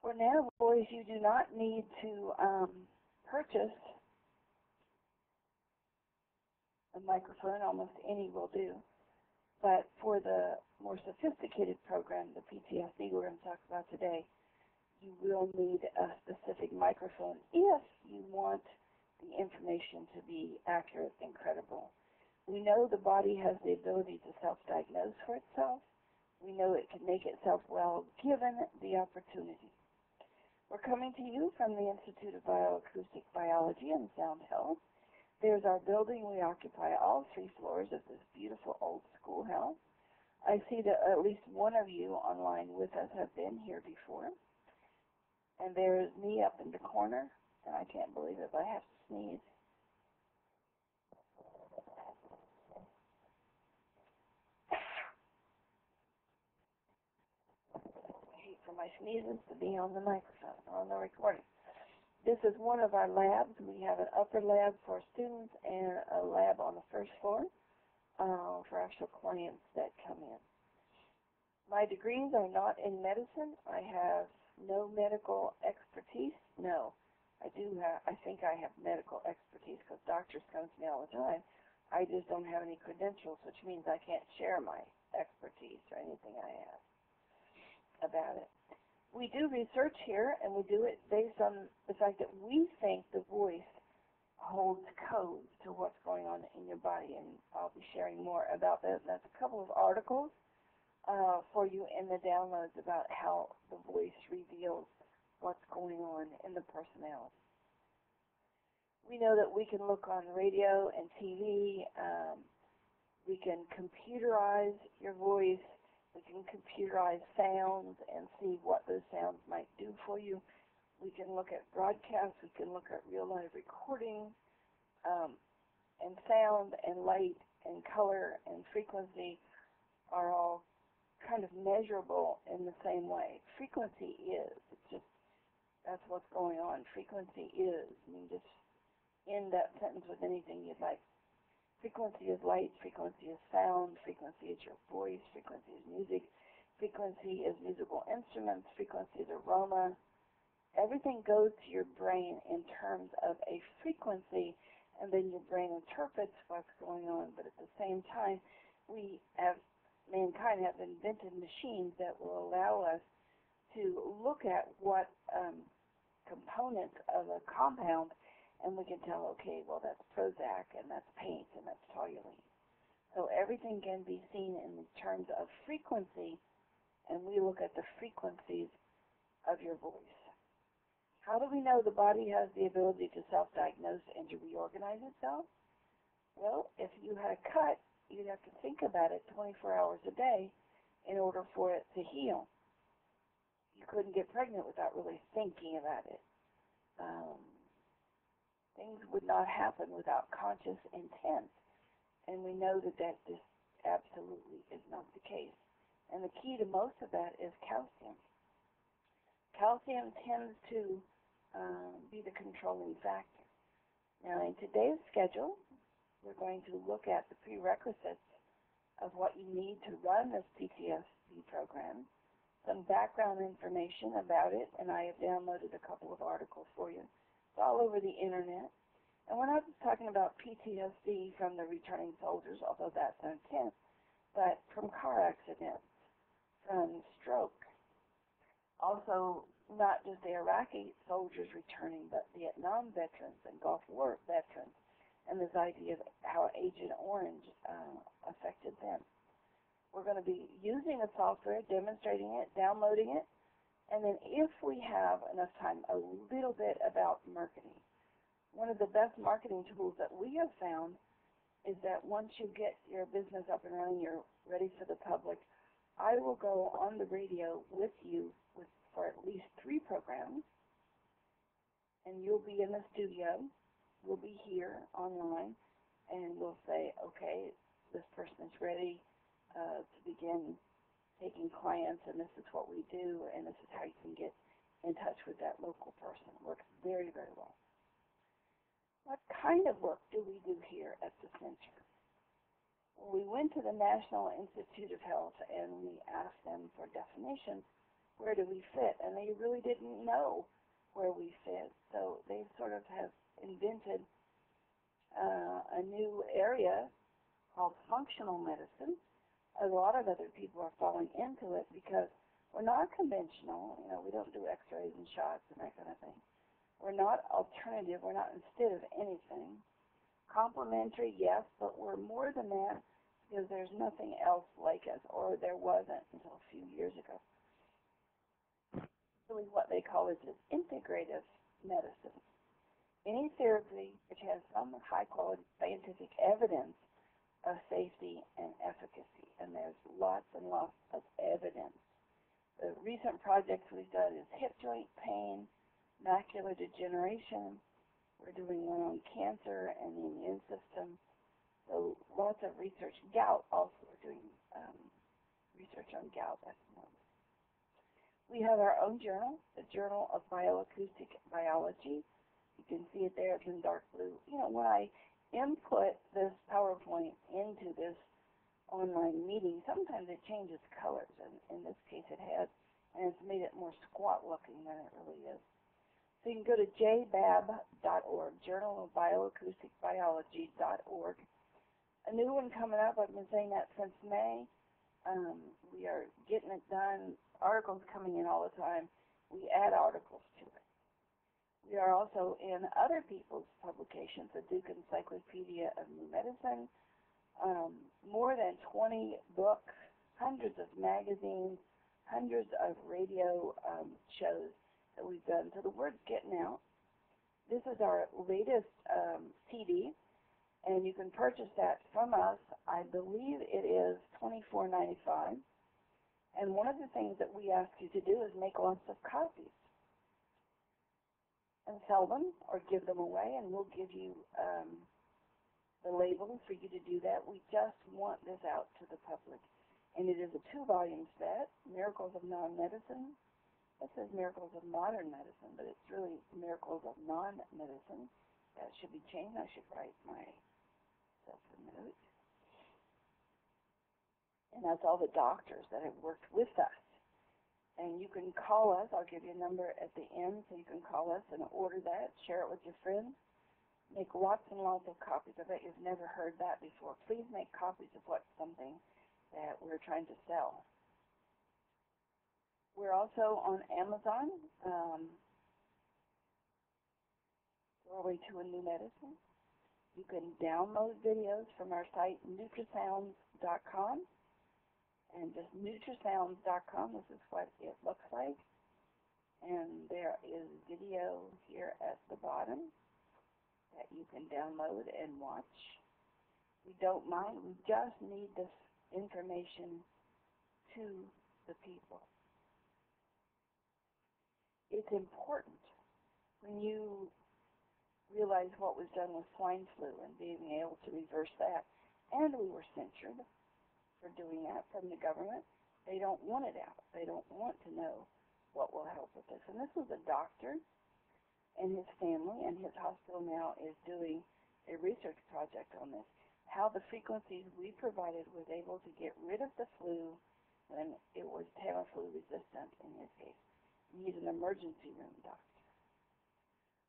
For now, boys, you do not need to purchase a microphone. Almost any will do. But for the more sophisticated program, the PTSD we're going to talk about today, you will need a specific microphone if you want the information to be accurate and credible. We know the body has the ability to self-diagnose for itself. We know it can make itself well given the opportunity. We're coming to you from the Institute of Bioacoustic Biology and Sound Health. There's our building. We occupy all 3 floors of this beautiful old schoolhouse. I see that at least one of you online with us have been here before. And there's me up in the corner, and I can't believe it, but I have to sneeze. I hate for my sneezes to be on the microphone or on the recording. This is one of our labs. We have an upper lab for students and a lab on the first floor for actual clients that come in. My degrees are not in medicine. I have no medical expertise. No, I think I have medical expertise because doctors come to me all the time. I just don't have any credentials, which means I can't share my expertise or anything I have about it. We do research here, and we do it based on the fact that we think the voice holds codes to what's going on in your body, and I'll be sharing more about that. That's a couple of articles for you in the downloads about how the voice reveals what's going on in the personality. We know that we can look on radio and TV. We can computerize your voice. We can computerize sounds and see what those sounds might do for you. We can look at broadcasts. We can look at real-life recordings, and sound and light and color and frequency are all kind of measurable in the same way. Frequency is. It's just, that's what's going on. Frequency is. I mean, just end that sentence with anything you'd like. Frequency is light, frequency is sound, frequency is your voice, frequency is music, frequency is musical instruments, frequency is aroma. Everything goes to your brain in terms of a frequency, and then your brain interprets what's going on. But at the same time, mankind have invented machines that will allow us to look at what components of a compound, and we can tell, okay, well, that's Prozac, and that's paint, and that's toluene. So everything can be seen in terms of frequency, and we look at the frequencies of your voice. How do we know the body has the ability to self-diagnose and to reorganize itself? Well, if you had a cut, you'd have to think about it 24 hours a day in order for it to heal. You couldn't get pregnant without really thinking about it. Things would not happen without conscious intent, and we know that this absolutely is not the case. And the key to most of that is calcium. Calcium tends to be the controlling factor. Now, in today's schedule, we're going to look at the prerequisites of what you need to run this PTSD program, some background information about it, and I have downloaded a couple of articles for you. It's all over the internet. And we're not just talking about PTSD from the returning soldiers, although that's intense, but from car accidents, from stroke. Also, not just the Iraqi soldiers returning, but Vietnam veterans and Gulf War veterans, and this idea of how Agent Orange affected them. We're going to be using the software, demonstrating it, downloading it, and then if we have enough time, a little bit about marketing. One of the best marketing tools that we have found is that once you get your business up and running, you're ready for the public, I will go on the radio with you for at least 3 programs, and you'll be in the studio, we'll be here online, and we'll say, okay, this person is ready to begin taking clients, and this is what we do, and this is how you can get in touch with that local person. It works very, very well. What kind of work do we do here at the center? Well, we went to the National Institute of Health, and we asked them for definitions where do we fit? And they really didn't know where we fit. So they sort of have invented a new area called functional medicine. A lot of other people are falling into it because we're not conventional. You know, we don't do x-rays and shots and that kind of thing. We're not alternative. We're not instead of anything. Complementary, yes, but we're more than that because there's nothing else like us, or there wasn't until a few years ago. Really what they call is integrative medicine. Any therapy which has some high-quality scientific evidence of safety and efficacy, and there's lots and lots of evidence. The recent projects we've done is hip joint pain, macular degeneration. We're doing one on cancer and the immune system. So lots of research. Gout also, we're doing research on gout at the moment. We have our own journal, the Journal of Bioacoustic Biology. You can see it there. It's in dark blue. You know, when I input this PowerPoint into this online meeting, sometimes it changes colors, and in this case it has, and it's made it more squat looking than it really is. So you can go to jbab.org, Journal of Bioacoustic Biology.org. A new one coming up. I've been saying that since May. We are getting it done. Articles coming in all the time. We add articles to it. We are also in other people's publications, the Duke Encyclopedia of New Medicine, more than 20 books, hundreds of magazines, hundreds of radio shows that we've done. So the word's getting out. This is our latest CD, and you can purchase that from us. I believe it is $24.95. And one of the things that we ask you to do is make lots of copies and sell them or give them away, and we'll give you the label for you to do that. We just want this out to the public. And it is a 2-volume set, Miracles of Non-Medicine. It says Miracles of Modern Medicine, but it's really Miracles of Non-Medicine. That should be changed. I should write myself a note. And that's all the doctors that have worked with us. And you can call us. I'll give you a number at the end so you can call us and order that, share it with your friends. Make lots and lots of copies. I bet you've never heard that before. Please make copies of what's something that we're trying to sell. We're also on Amazon, Doorway to a New Medicine. You can download videos from our site, Nutrisounds.com. And just Nutrisounds.com, this is what it looks like. And there is video here at the bottom that you can download and watch. We don't mind. We just need this information to the people. It's important when you realize what was done with swine flu and being able to reverse that. And we were censured for doing that from the government. They don't want it out. They don't want to know what will help with this. And this was a doctor and his family, and his hospital now is doing a research project on this, how the frequencies we provided was able to get rid of the flu when it was Tamiflu resistant in his case. He's an emergency room doctor.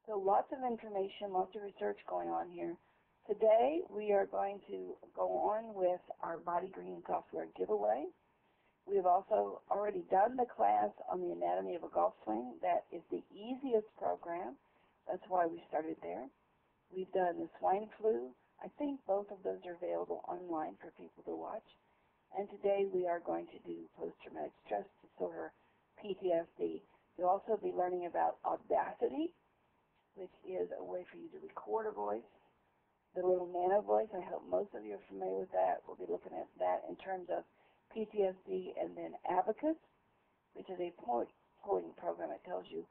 So lots of information, lots of research going on here. Today we are going to go on with our Body Green software giveaway. We've also already done the class on the anatomy of a golf swing. That is the easiest program. That's why we started there. We've done the swine flu. I think both of those are available online for people to watch. And today we are going to do post-traumatic stress disorder, PTSD. You'll also be learning about Audacity, which is a way for you to record a voice. The little nano voice, I hope most of you are familiar with that. We'll be looking at that in terms of PTSD, and then Abacus, which is a polling program. It tells you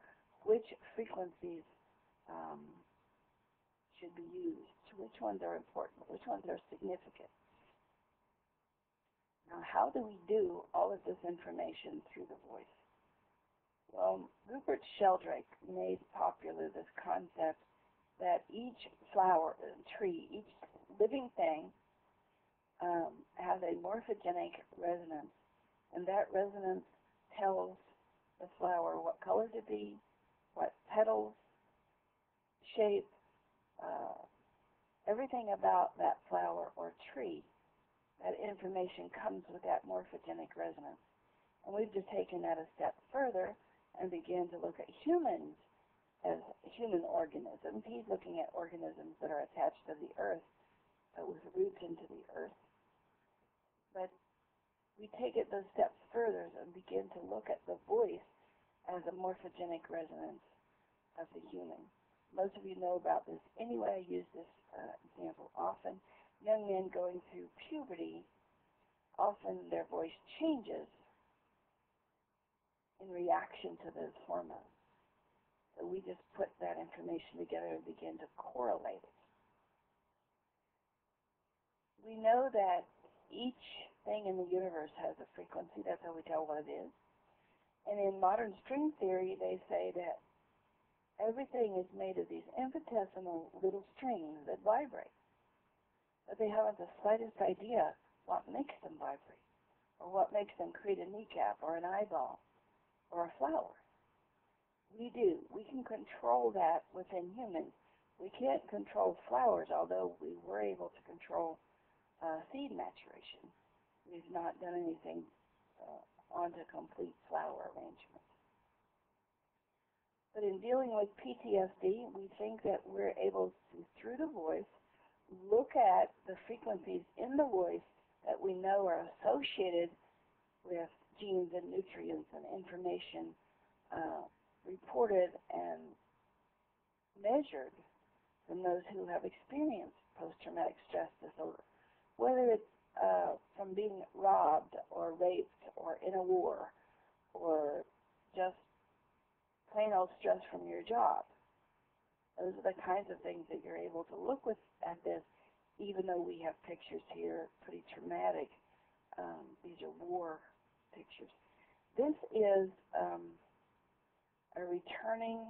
which frequencies should be used, which ones are important, which ones are significant. Now, how do we do all of this information through the voice? Well, Rupert Sheldrake made popular this concept that each flower and tree, each living thing has a morphogenic resonance, and that resonance tells the flower what color to be, what petals, shape, everything about that flower or tree. That information comes with that morphogenic resonance. And we've just taken that a step further and began to look at humans as human organisms. He's looking at organisms that are attached to the earth, with roots into the earth. But we take it those steps further and begin to look at the voice as a morphogenic resonance of the human. Most of you know about this anyway. I use this example often. Young men going through puberty, often their voice changes in reaction to those hormones. So we just put that information together and begin to correlate it. We know that each thing in the universe has a frequency. That's how we tell what it is. And in modern string theory, they say that everything is made of these infinitesimal little strings that vibrate. But they haven't the slightest idea what makes them vibrate, or what makes them create a kneecap, or an eyeball, or a flower. We do. We can control that within humans. We can't control flowers, although we were able to control seed maturation. We've not done anything onto complete flower arrangements. But in dealing with PTSD, we think that we're able to, through the voice, look at the frequencies in the voice that we know are associated with genes and nutrients and information reported and measured from those who have experienced post-traumatic stress disorder, whether it's from being robbed or raped or in a war or just plain old stress from your job. Those are the kinds of things that you're able to look at this, even though we have pictures here, pretty traumatic. These are war pictures. This is a returning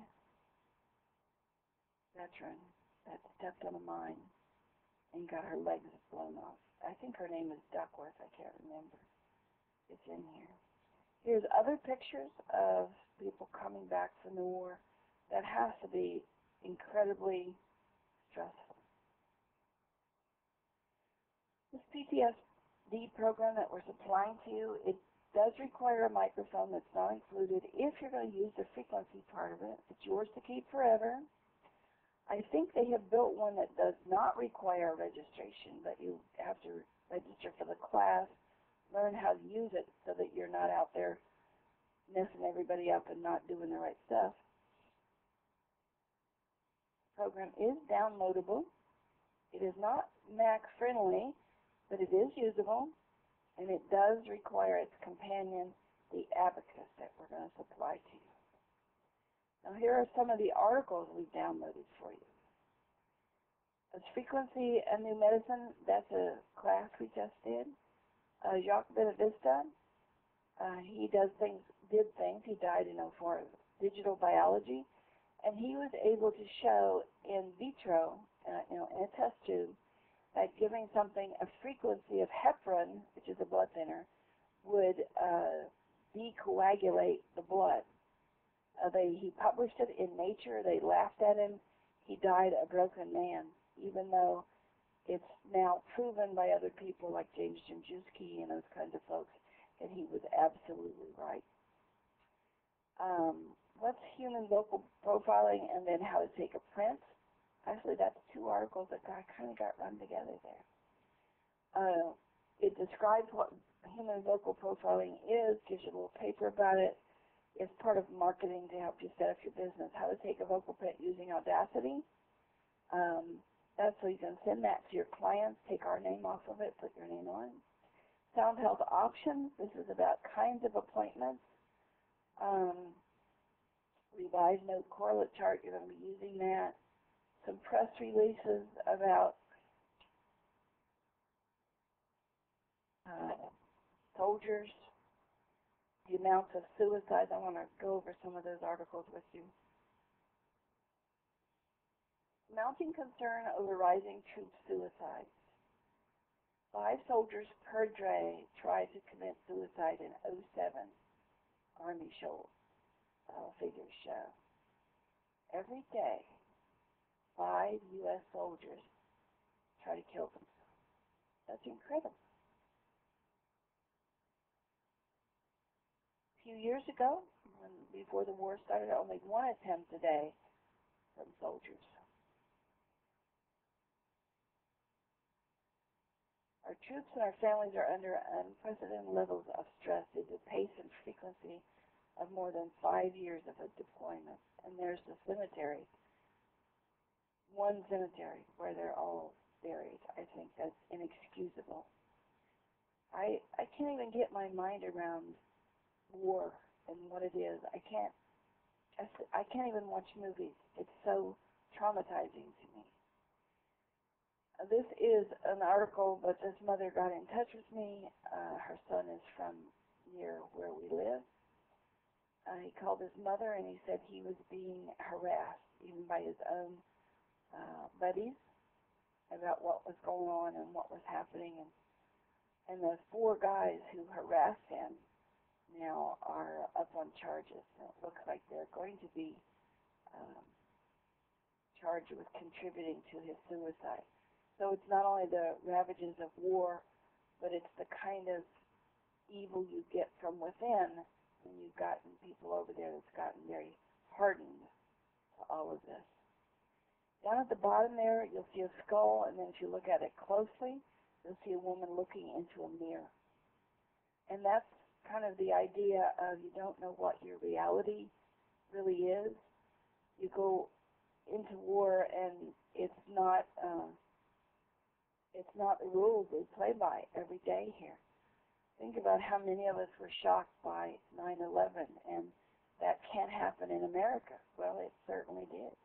veteran that stepped on a mine and got her legs blown off. I think her name is Duckworth. I can't remember. It's in here. Here's other pictures of people coming back from the war. That has to be incredibly stressful. This PTSD program that we're supplying to you, it does require a microphone that's not included. If you're going to use the frequency part of it, it's yours to keep forever. I think they have built one that does not require registration, but you have to register for the class, learn how to use it so that you're not out there messing everybody up and not doing the right stuff. The program is downloadable. It is not Mac friendly, but it is usable, and it does require its companion, the abacus, that we're going to supply to you. Now here are some of the articles we've downloaded for you. As Frequency and New Medicine, that's a class we just did. Jacques Benedista, he did things. He died in 2004, digital biology, and he was able to show in vitro, in a test tube, that giving something a frequency of heparin, which is a blood thinner, would decoagulate the blood. He published it in Nature. They laughed at him. He died a broken man, even though it's now proven by other people like James Jimjewski and those kinds of folks that he was absolutely right. What's human vocal profiling, and then how to take a print? Actually, that's two articles that kind of got run together there. It describes what human vocal profiling is, gives you a little paper about it. It's part of marketing to help you set up your business. How to take a vocal print using Audacity. That's so you can send that to your clients, take our name off of it, put your name on. Sound health options. This is about kinds of appointments. Revised note correlate chart. You're going to be using that. Some press releases about soldiers, the amounts of suicides. I want to go over some of those articles with you. Mounting concern over rising troop suicides. 5 soldiers per day tried to commit suicide in 2007, Army Shoals. figures show. Every day, 5 U.S. soldiers try to kill themselves. That's incredible. A few years ago, before the war started, only one attempt a day from soldiers. Our troops and our families are under unprecedented levels of stress due to the pace and frequency of more than 5 years of a deployment. And there's the cemetery, one cemetery where they're all buried. I think that's inexcusable. I can't even get my mind around war and what it is. I can't even watch movies. It's so traumatizing to me. This is an article, but this mother got in touch with me. Her son is from near where we live. He called his mother and he said he was being harassed, even by his own buddies, about what was going on and what was happening. And the 4 guys who harassed him now are up on charges. And it looks like they're going to be charged with contributing to his suicide. So it's not only the ravages of war, but it's the kind of evil you get from within when you've gotten people over there that's gotten very hardened to all of this. Down at the bottom there, you'll see a skull, and then if you look at it closely, you'll see a woman looking into a mirror. And that's kind of the idea of you don't know what your reality really is. You go into war, and it's not the rules we play by every day here. Think about how many of us were shocked by 9/11, and that can't happen in America. Well, it certainly did.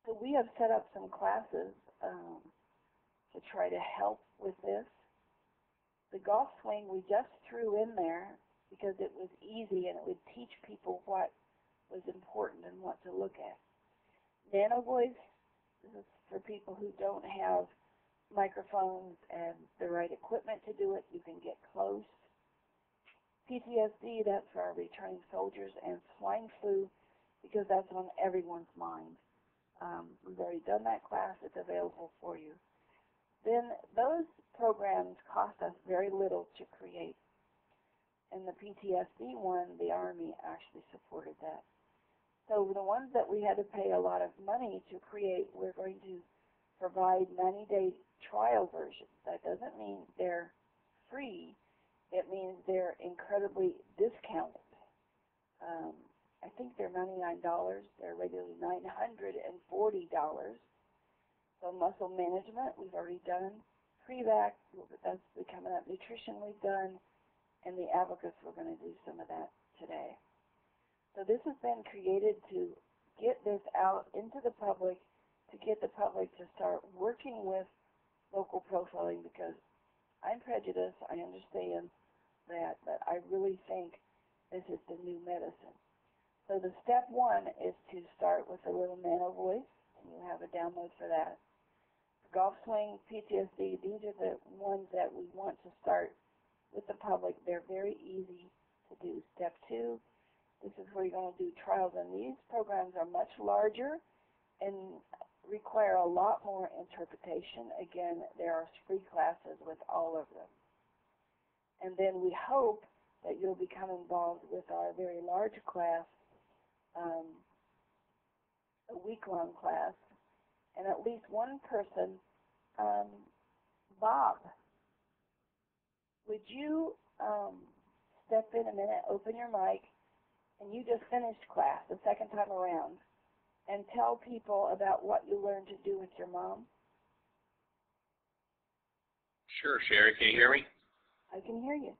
So we have set up some classes to try to help with this. The golf swing we just threw in there because it was easy and it would teach people what was important and what to look at. Nano voice, this is for people who don't have microphones and the right equipment to do it. You can get close. PTSD, that's for our returning soldiers, and swine flu, because that's on everyone's mind. We've already done that class. It's available for you. Then those programs cost us very little to create. And the PTSD one, the Army actually supported that. So the ones that we had to pay a lot of money to create, we're going to provide 90-day trial versions. That doesn't mean they're free. It means they're incredibly discounted. I think they're $99. They're regularly $940. So muscle management, we've already done. Pre-vac, that's coming up. Nutrition, we've done. And the abacus, we're going to do some of that today. So this has been created to get this out into the public, to get the public to start working with local profiling, because I'm prejudiced, I understand that, but I really think this is the new medicine. So the step 1 is to start with a little nano voice, and you have a download for that. Golf swing, PTSD, these are the ones that we want to start with the public. They're very easy to do. Step 2, this is where you're going to do trials, and these programs are much larger and require a lot more interpretation. Again, there are free classes with all of them. And then we hope that you'll become involved with our very large class, a week-long class, and at least one person. Bob, would you step in a minute, open your mic, and you just finished class the second time around, and tell people about what you learned to do with your mom? Sure, Sherry. Can you hear me? I can hear you.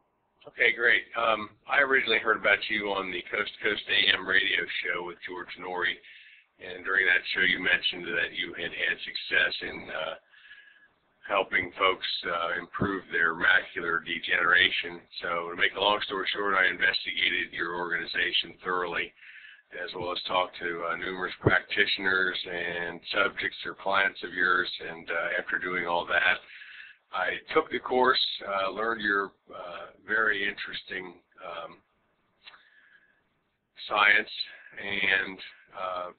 Okay, great. I originally heard about you on the Coast to Coast AM radio show with George Norrie, and during that show you mentioned that you had had success in helping folks improve their macular degeneration. So to make a long story short, I investigated your organization thoroughly, as well as talked to numerous practitioners and subjects or clients of yours, and after doing all that, I took the course, learned your very interesting science, and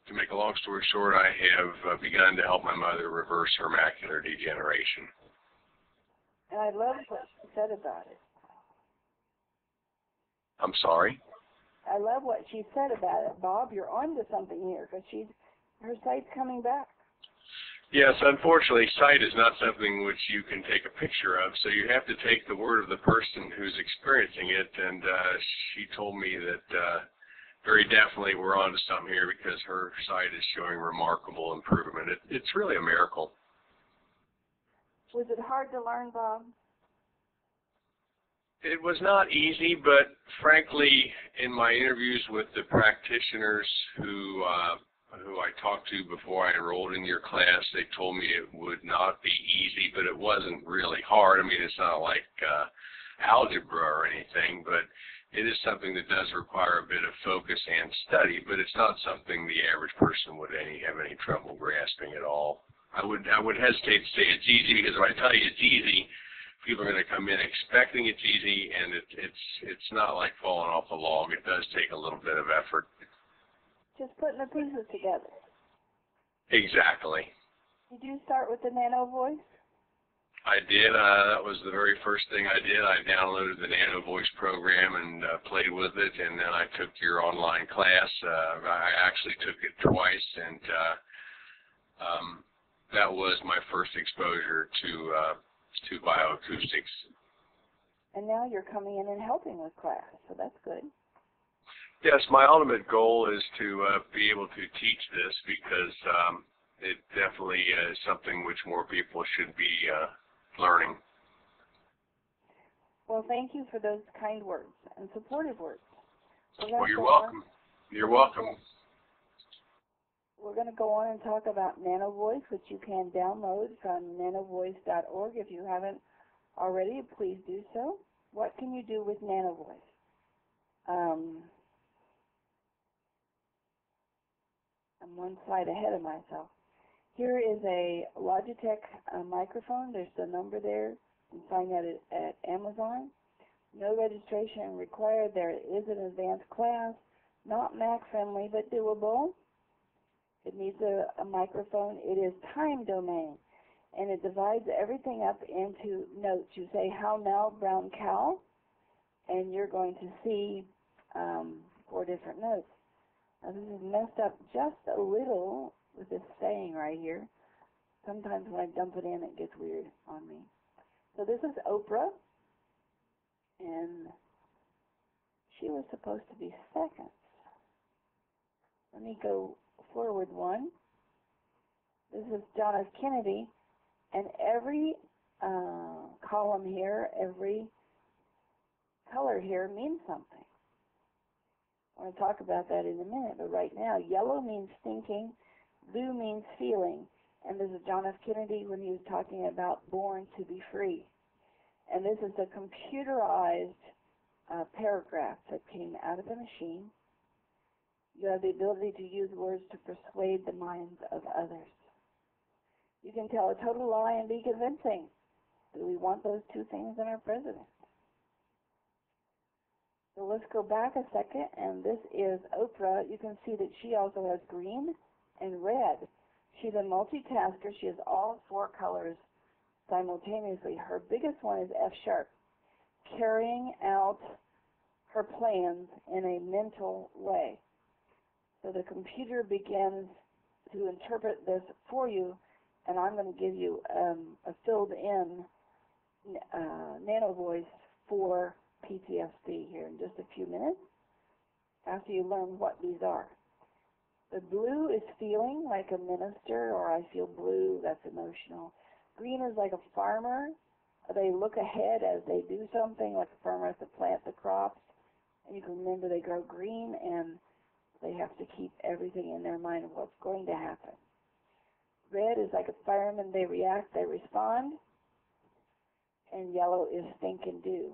to make a long story short, I have begun to help my mother reverse her macular degeneration. And I love what she said about it. I'm sorry? I love what she said about it. Bob, you're on to something here, because her sight's coming back. Yes, unfortunately, sight is not something which you can take a picture of, so you have to take the word of the person who's experiencing it, and she told me that very definitely we're on to something here because her sight is showing remarkable improvement. It's really a miracle. Was it hard to learn, Bob? It was not easy, but frankly, in my interviews with the practitioners who I talked to before I enrolled in your class, they told me it would not be easy, but it wasn't really hard. I mean, it's not like algebra or anything, but it is something that does require a bit of focus and study, but it's not something the average person would have any trouble grasping at all. I would hesitate to say it's easy, because if I tell you it's easy, people are going to come in expecting it's easy, and it's not like falling off a log. It does take a little bit of effort. Just putting the pieces together. Exactly. Did you start with the Nano Voice? I did. That was the very first thing I did. I downloaded the Nano Voice program and played with it, and then I took your online class. I actually took it twice, and that was my first exposure to bioacoustics. And now you're coming in and helping with class, so that's good. Yes, my ultimate goal is to be able to teach this, because it definitely is something which more people should be learning. Well, thank you for those kind words and supportive words. Well, you're welcome. You're welcome. We're going to go on and talk about Nano Voice, which you can download from nanovoice.org. If you haven't already, please do so. What can you do with Nano Voice? I'm one slide ahead of myself. Here is a Logitech microphone. There's the number there. You can find that at Amazon. No registration required. There is an advanced class, not Mac-friendly, but doable. It needs a microphone. It is time domain, and it divides everything up into notes. You say, how now, brown cow, and you're going to see 4 different notes. Now, this is messed up just a little with this saying right here. Sometimes when I dump it in, it gets weird on me. So this is Oprah, and she was supposed to be seconds. Let me go forward one. This is John F. Kennedy, and every column here, every color here means something. I want to talk about that in a minute, but right now, yellow means thinking, blue means feeling, and this is John F. Kennedy when he was talking about born to be free. And this is a computerized paragraph that came out of the machine. You have the ability to use words to persuade the minds of others. You can tell a total lie and be convincing. Do we want those 2 things in our president? So let's go back a second, and this is Oprah. You can see that she also has green and red. She's a multitasker. She has all 4 colors simultaneously. Her biggest one is F sharp, carrying out her plans in a mental way. So the computer begins to interpret this for you, and I'm going to give you a filled-in Nano Voice for PTSD here in just a few minutes after you learn what these are. The blue is feeling like a minister, or I feel blue, that's emotional. Green is like a farmer. They look ahead as they do something, like a farmer has to plant the crops. And you can remember they grow green, and they have to keep everything in their mind of what's going to happen. Red is like a fireman. They react, they respond. And yellow is think and do.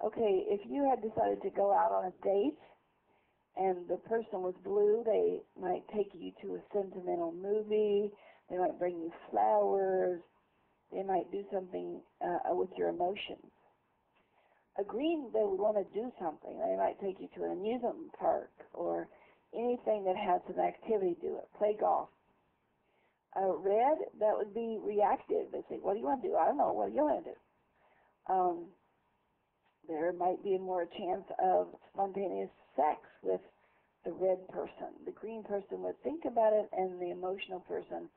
Okay, if you had decided to go out on a date and the person was blue, they might take you to a sentimental movie. They might bring you flowers. They might do something with your emotions. A green, they would want to do something. They might take you to an amusement park or anything that has an activity, do it, play golf. Red, that would be reactive. They say, what do you want to do? I don't know. What do you want to do? There might be more chance of spontaneous sex with the red person. The green person would think about it, and the emotional person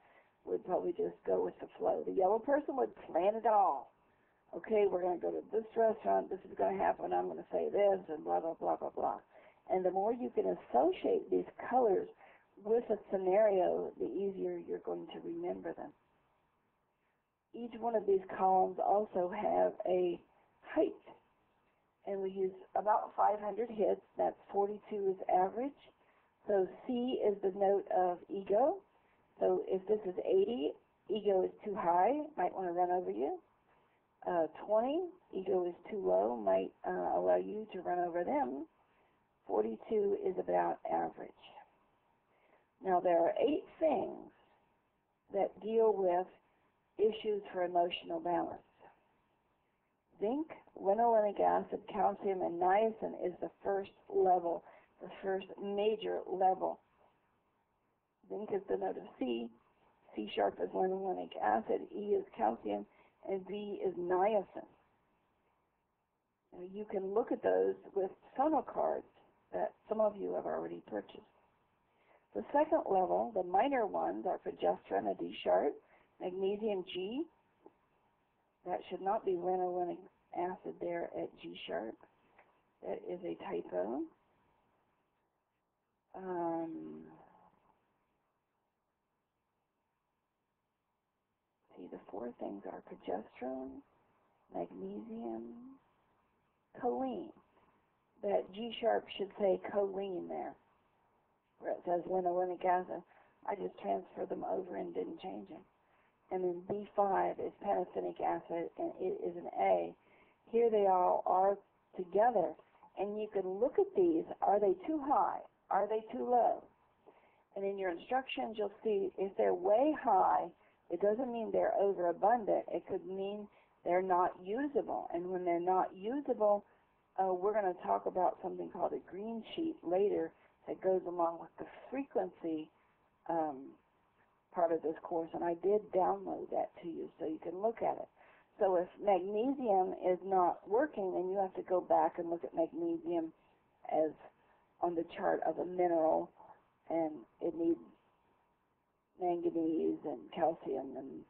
would probably just go with the flow. The yellow person would plan it all. Okay, we're going to go to this restaurant, this is going to happen, I'm going to say this, and blah, blah, blah, blah, blah. And the more you can associate these colors with a scenario, the easier you're going to remember them. Each one of these columns also have a height, and we use about 500 hits. That's 42 is average. So C is the note of ego. So if this is 80, ego is too high, might want to run over you. 20, ego is too low, might allow you to run over them. 42 is about average. Now there are 8 things that deal with issues for emotional balance. Zinc, linolenic acid, calcium, and niacin is the first level, the first major level. Zinc is the note of C. C sharp is linolenic acid. E is calcium, and V is niacin. Now, you can look at those with sono cards that some of you have already purchased. The second level, the minor ones, are progesterone, a D sharp, magnesium, G. That should not be linolenic acid there at G sharp. That is a typo. See, the 4 things are progesterone, magnesium, choline. That G sharp should say choline there, where it says linolenic acid. I just transferred them over and didn't change them. And then B5 is pantothenic acid, and it is an A. Here they all are together, and you can look at these. Are they too high? Are they too low? And in your instructions, you'll see if they're way high, it doesn't mean they're overabundant. It could mean they're not usable. And when they're not usable, we're going to talk about something called a green sheet later that goes along with the frequency part of this course, and I did download that to you so you can look at it. So if magnesium is not working, then you have to go back and look at magnesium as on the chart of a mineral, and it needs manganese and calcium and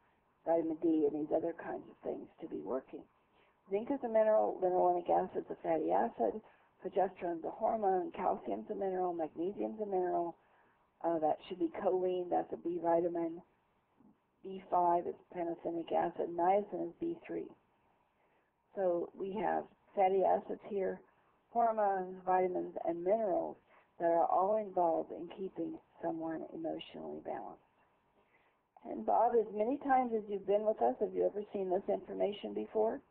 vitamin D and these other kinds of things to be working. Zinc is a mineral, linolenic acid is a fatty acid, progesterone is a hormone, calcium is a mineral, magnesium is a mineral. That should be choline, that's a B vitamin. B5 is pantothenic acid, niacin is B3. So we have fatty acids here, hormones, vitamins, and minerals that are all involved in keeping someone emotionally balanced. And Bob, as many times as you've been with us, have you ever seen this information before?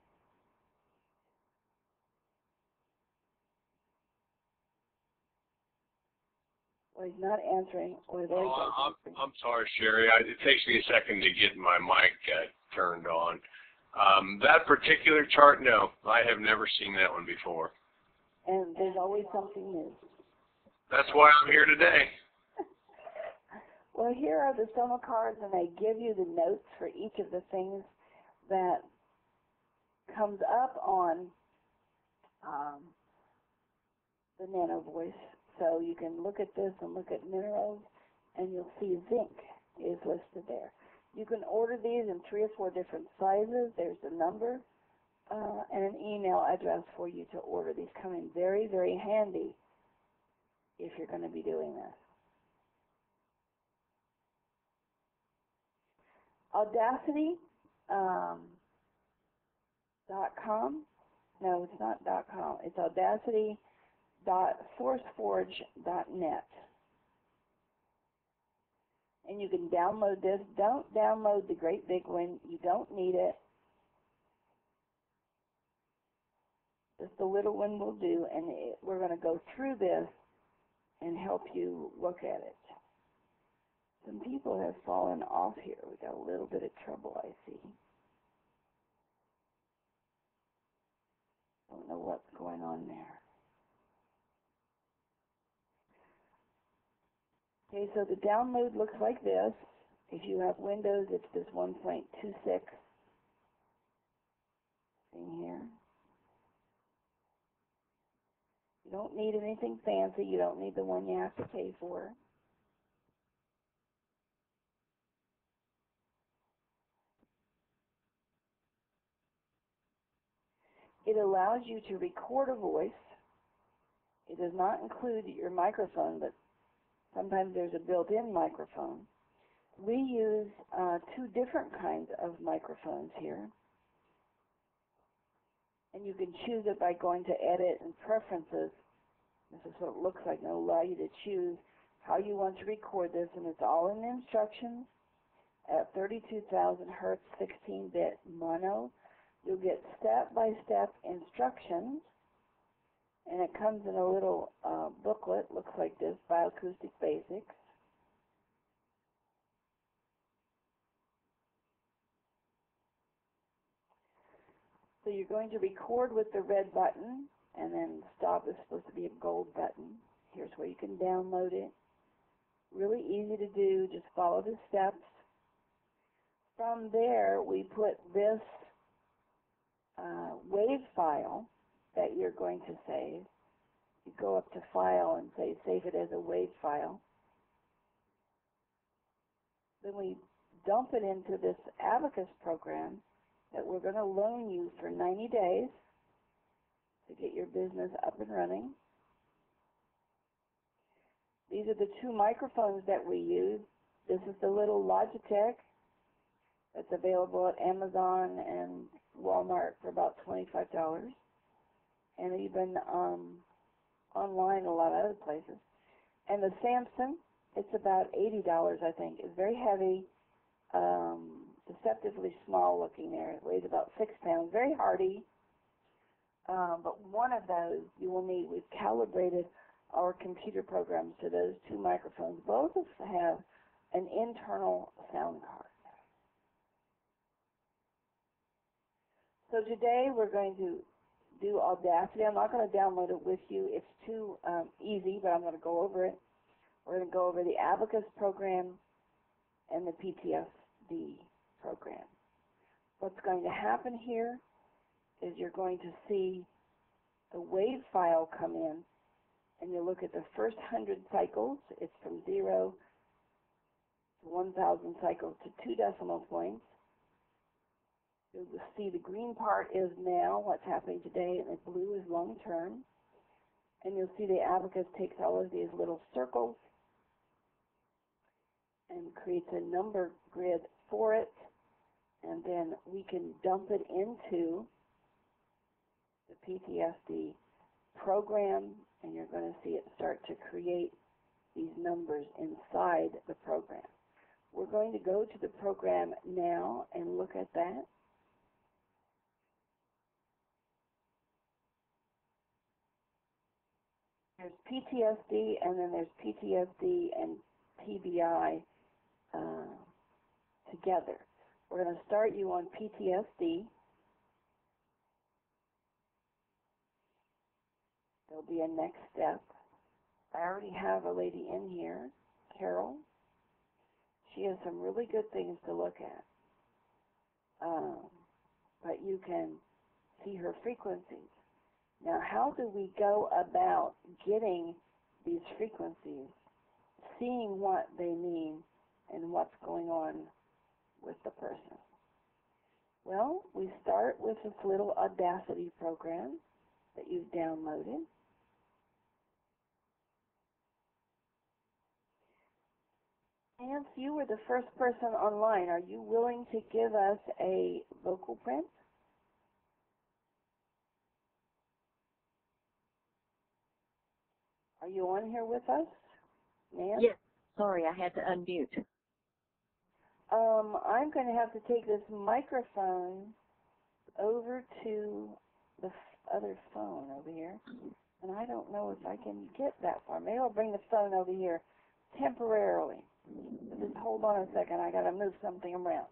Well, he's not answering. I'm sorry, Sherry. It takes me a second to get my mic turned on. That particular chart, no. I have never seen that one before. And there's always something new. That's why I'm here today. Well, here are the soma cards, and they give you the notes for each of the things that comes up on the Nano Voice. So you can look at this and look at minerals, and you'll see zinc is listed there. You can order these in 3 or 4 different sizes. There's a number and an email address for you to order. These come in very, very handy if you're going to be doing this. Audacity.com. No, it's not .com. It's audacity.sourceforge.net. And you can download this. Don't download the great big one. You don't need it. Just the little one will do, and we're going to go through this and help you look at it. Some people have fallen off here. We got a little bit of trouble, I see. Don't know what's going on there. Okay, so the download looks like this. If you have Windows, it's this 1.26 thing here. You don't need anything fancy. You don't need the one you have to pay for. It allows you to record a voice. It does not include your microphone, but sometimes there's a built-in microphone. We use two different kinds of microphones here. And you can choose it by going to Edit and Preferences. This is what it looks like. It'll allow you to choose how you want to record this, and it's all in the instructions at 32,000 hertz, 16-bit mono. You'll get step-by-step instructions, and it comes in a little booklet, looks like this, Bioacoustic Basics. So you're going to record with the red button, and then stop is supposed to be a gold button. Here's where you can download it. Really easy to do, just follow the steps. From there, we put this WAV file that you're going to save. You go up to File and say Save it as a WAV file. Then we dump it into this Abacus program that we're going to loan you for 90 days to get your business up and running. These are the two microphones that we use. This is the little Logitech that's available at Amazon and Walmart for about $25, and even online a lot of other places. And the Samson, it's about $80, I think. It's very heavy, deceptively small looking there. It weighs about 6 pounds, very hardy. But one of those you will need. We've calibrated our computer programs to those two microphones. Both of them have an internal sound card. So today we're going to do Audacity. I'm not going to download it with you. It's too easy, but I'm going to go over it. We're going to go over the Abacus program and the PTSD program. What's going to happen here is you're going to see the WAV file come in, and you look at the first 100 cycles. It's from 0 to 1,000 cycles to 2 decimal points. You'll see the green part is now, what's happening today, and the blue is long term. And you'll see the Abacus takes all of these little circles and creates a number grid for it, and then we can dump it into the PTSD program, and you're going to see it start to create these numbers inside the program. We're going to go to the program now and look at that. There's PTSD, and then there's PTSD and TBI together. We're going to start you on PTSD. There'll be a next step. I already have a lady in here, Carol. She has some really good things to look at. But you can see her frequencies. Now, how do we go about getting these frequencies, seeing what they mean and what's going on with the person? Well, we start with this little Audacity program that you've downloaded. Nancy, you were the first person online. Are you willing to give us a vocal print? Are you on here with us, Nan? Yes. Sorry, I had to unmute. I'm going to have to take this microphone over to the other phone over here, and I don't know if I can get that far. Maybe I'll bring the phone over here temporarily. Just hold on a second. I got to move something around.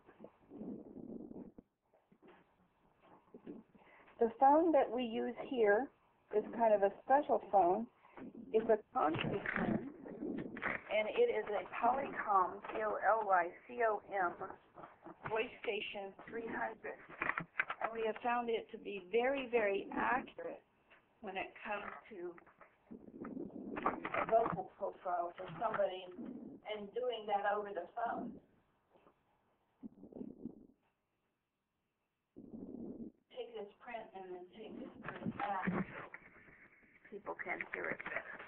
The phone that we use here is kind of a special phone. It's a Contour phone, and it is a Polycom, Polycom, voice station 300. And we have found it to be very, very accurate when it comes to a vocal profile for somebody and doing that over the phone. Take this print and then take this print back so people can hear it better.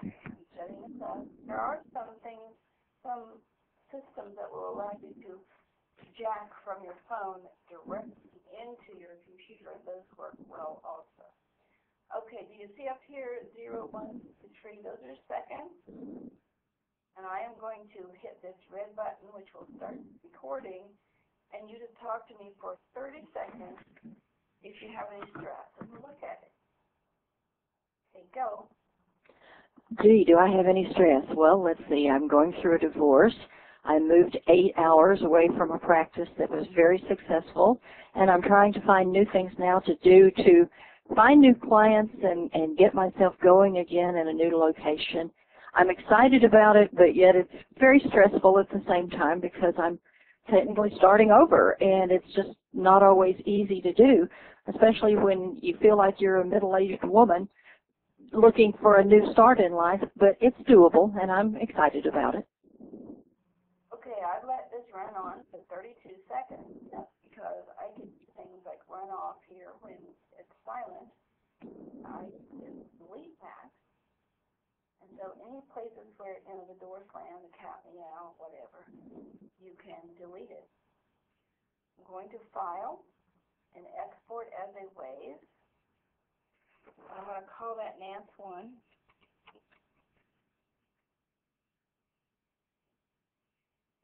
I'm setting it up. There are some things, some systems that will allow you to jack from your phone directly into your computer. Those work well also. Okay, do you see up here 0, 1, 2, 3? Those are seconds. And I am going to hit this red button, which will start recording, and you just talk to me for 30 seconds if you have any stress. And we'll look at it. Okay, go. Gee, do I have any stress? Well, let's see. I'm going through a divorce. I moved 8 hours away from a practice that was very successful, and I'm trying to find new things now to do to find new clients and get myself going again in a new location. I'm excited about it, but yet it's very stressful at the same time because I'm technically starting over, and it's just not always easy to do, especially when you feel like you're a middle-aged woman looking for a new start in life, but it's doable, and I'm excited about it. Okay, I let this run on for 32 seconds. That's because I can do things like run off here when it's silent. I can delete that. And so any places where, the door slammed, the cat meow, whatever, you can delete it. I'm going to File and Export as a WAV. I'm going to call that Nance 1.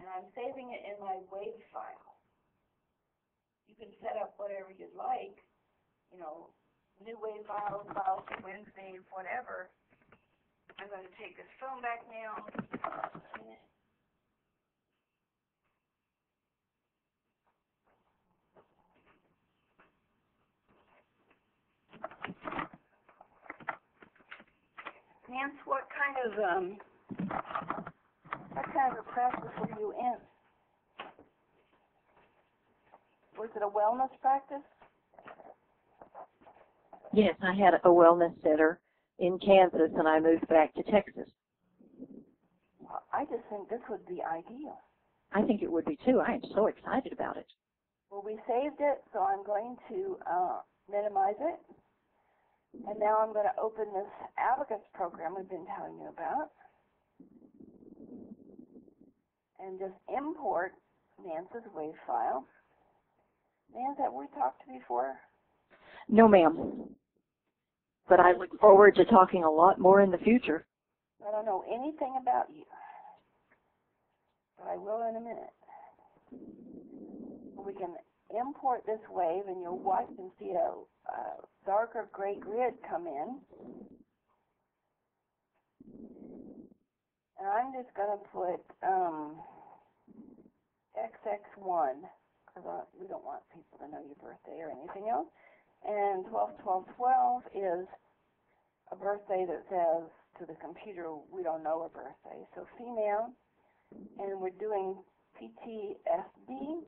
And I'm saving it in my WAV file. You can set up whatever you'd like, new WAV files for Wednesday, whatever. I'm going to take this phone back now. Nance, what kind of a practice were you in? Was it a wellness practice? Yes, I had a wellness center in Kansas, and I moved back to Texas. Well, I just think this would be ideal. I think it would be, too. I am so excited about it. Well, we saved it, so I'm going to minimize it. And now I'm going to open this Abacus program we've been telling you about. And just import Nance's WAV file. Nance, have we talked before? No, ma'am. But I look forward to talking a lot more in the future. I don't know anything about you, but I will in a minute. We can import this WAV, and you'll watch and see a darker gray grid come in. And I'm just going to put XX1, because we don't want people to know your birthday or anything else. And 12-12-12 is a birthday that says to the computer, we don't know her birthday. So female, and we're doing PTSD,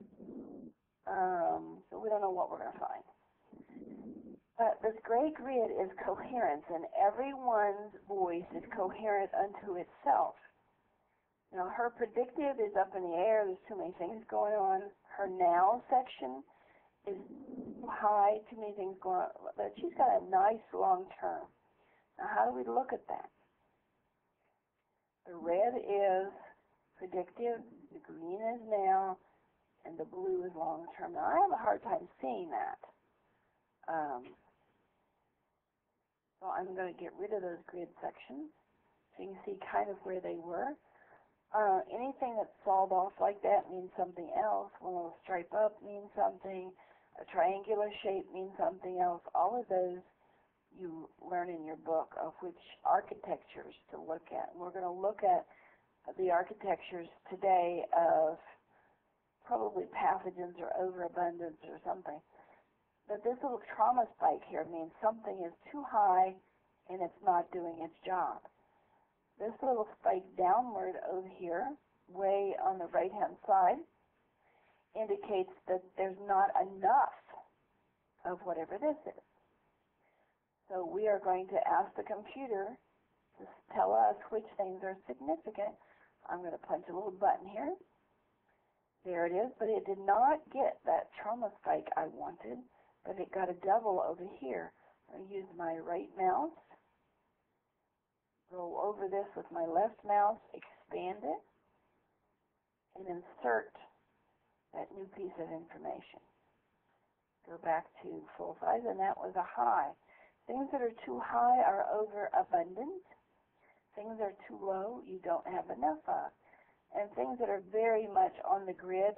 so we don't know what we're going to find. But this gray grid is coherence, and everyone's voice is coherent unto itself. Her predictive is up in the air. There's too many things going on. Her now section is high, too many things going on. But she's got a nice long term. Now, how do we look at that? The red is predictive, the green is now, and the blue is long term. Now, I have a hard time seeing that. So I'm going to get rid of those grid sections so you can see kind of where they were. Anything that's sawed off like that means something else. One little stripe up means something. A triangular shape means something else. All of those you learn in your book of which architectures to look at. And we're going to look at the architectures today of probably pathogens or overabundance or something. But this little trauma spike here means something is too high and it's not doing its job. This little spike downward over here, way on the right-hand side, indicates that there's not enough of whatever this is. So we are going to ask the computer to tell us which things are significant. I'm going to punch a little button here. There it is, but it did not get that trauma spike I wanted, but it got a double over here. I use my right mouse, roll over this with my left mouse, expand it, and insert that new piece of information. Go back to full size, and that was a high. Things that are too high are overabundant. Things that are too low, you don't have enough of. And things that are very much on the grid,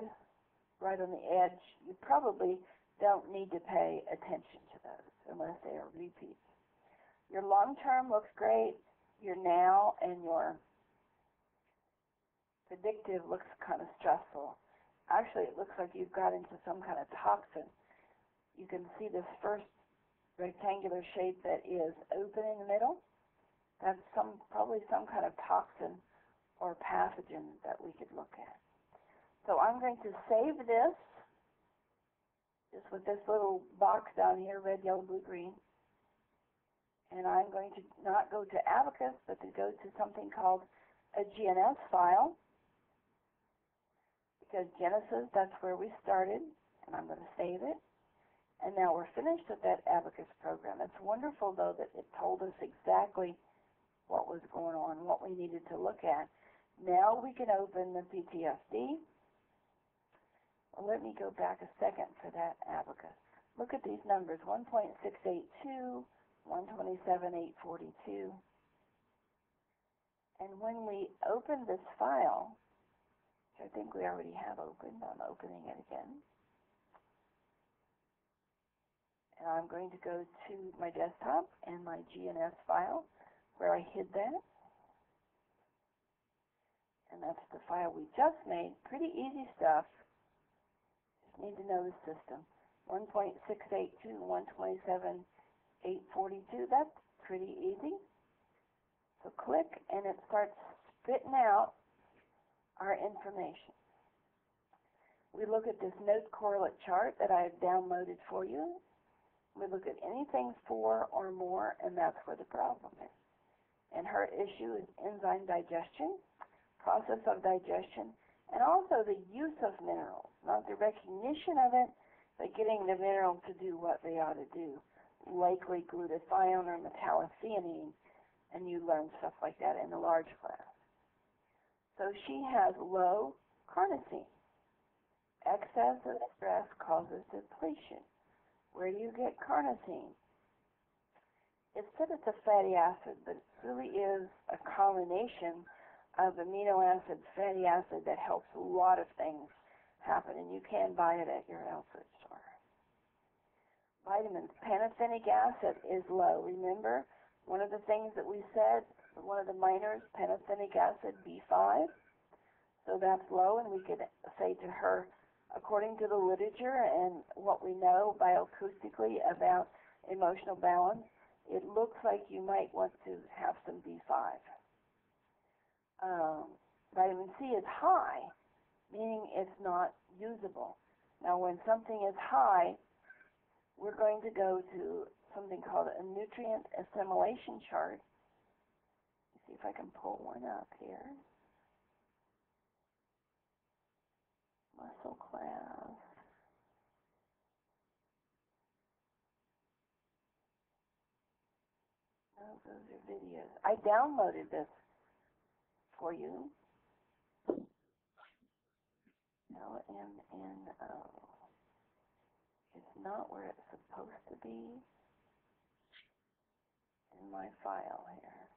right on the edge, you probably don't need to pay attention to those unless they are repeats. Your long-term looks great. Your now and your predictive looks kind of stressful. Actually, it looks like you've got into some kind of toxin. You can see this first rectangular shape that is open in the middle. That's probably some kind of toxin or pathogen that we could look at. So I'm going to save this, just with this little box down here, red, yellow, blue, green. And I'm going to not go to Abacus, but to go to something called a GNS file. Because Genesis, that's where we started, and I'm going to save it. And now we're finished with that Abacus program. It's wonderful, though, that it told us exactly what was going on, what we needed to look at. Now we can open the PTSD. Well, let me go back a second for that Abacus. Look at these numbers, 1.682, 127,842. And when we open this file, which I think we already have opened, I'm opening it again. And I'm going to go to my desktop and my GNS file where I hid that. And that's the file we just made. Pretty easy stuff. Just need to know the system. 1.682, 127,842. That's pretty easy. So click and it starts spitting out our information. We look at this node correlate chart that I have downloaded for you. We look at anything 4 or more, and that's where the problem is. And her issue is enzyme digestion, process of digestion, and also the use of minerals, not the recognition of it, but getting the mineral to do what they ought to do, likely glutathione or metallothioneine, and you learn stuff like that in the large class. So she has low carnosine. Excess of stress causes depletion. Where do you get carnosine? It said it's a fatty acid, but it really is a combination of amino acids, fatty acid that helps a lot of things happen, and you can buy it at your health food store. Vitamins. Pantothenic acid is low. Remember, one of the things that we said, one of the minors, pantothenic acid, B5. So that's low, and we could say to her, according to the literature and what we know bioacoustically about emotional balance, it looks like you might want to have some B5. Vitamin C is high, meaning it's not usable. Now, when something is high, we're going to go to something called a nutrient assimilation chart. Let's see if I can pull one up here. Muscle class. Oh, those are videos. I downloaded this for you. LMNO. It's not where it's supposed to be in my file here.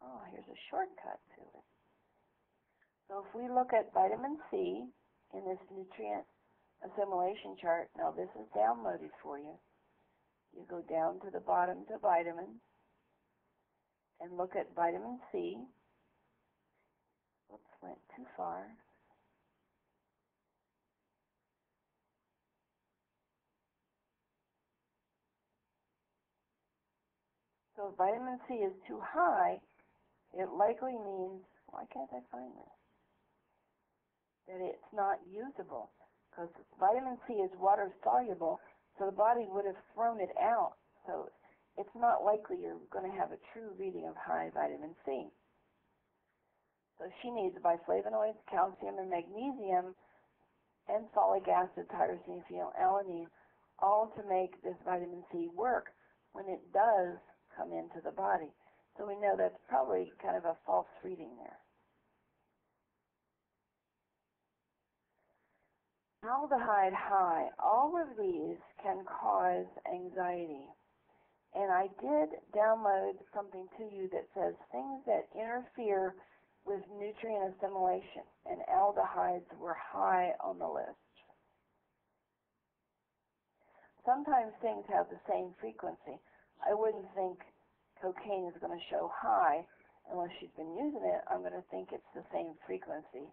Oh, here's a shortcut to it. So if we look at vitamin C in this nutrient assimilation chart, now this is downloaded for you. You go down to the bottom to vitamins and look at vitamin C. Oops, went too far. So if vitamin C is too high, it likely means, why can't I find this? That it's not usable, because vitamin C is water soluble, so the body would have thrown it out. So it's not likely you're going to have a true reading of high vitamin C. So she needs biflavonoids, calcium, and magnesium, and folic acid, tyrosine, phenylalanine, all to make this vitamin C work when it does come into the body. So we know that's probably kind of a false reading there. Aldehyde high, all of these can cause anxiety. And I did download something to you that says things that interfere with nutrient assimilation, and aldehydes were high on the list. Sometimes things have the same frequency. I wouldn't think cocaine is going to show high unless she's been using it. I'm going to think it's the same frequency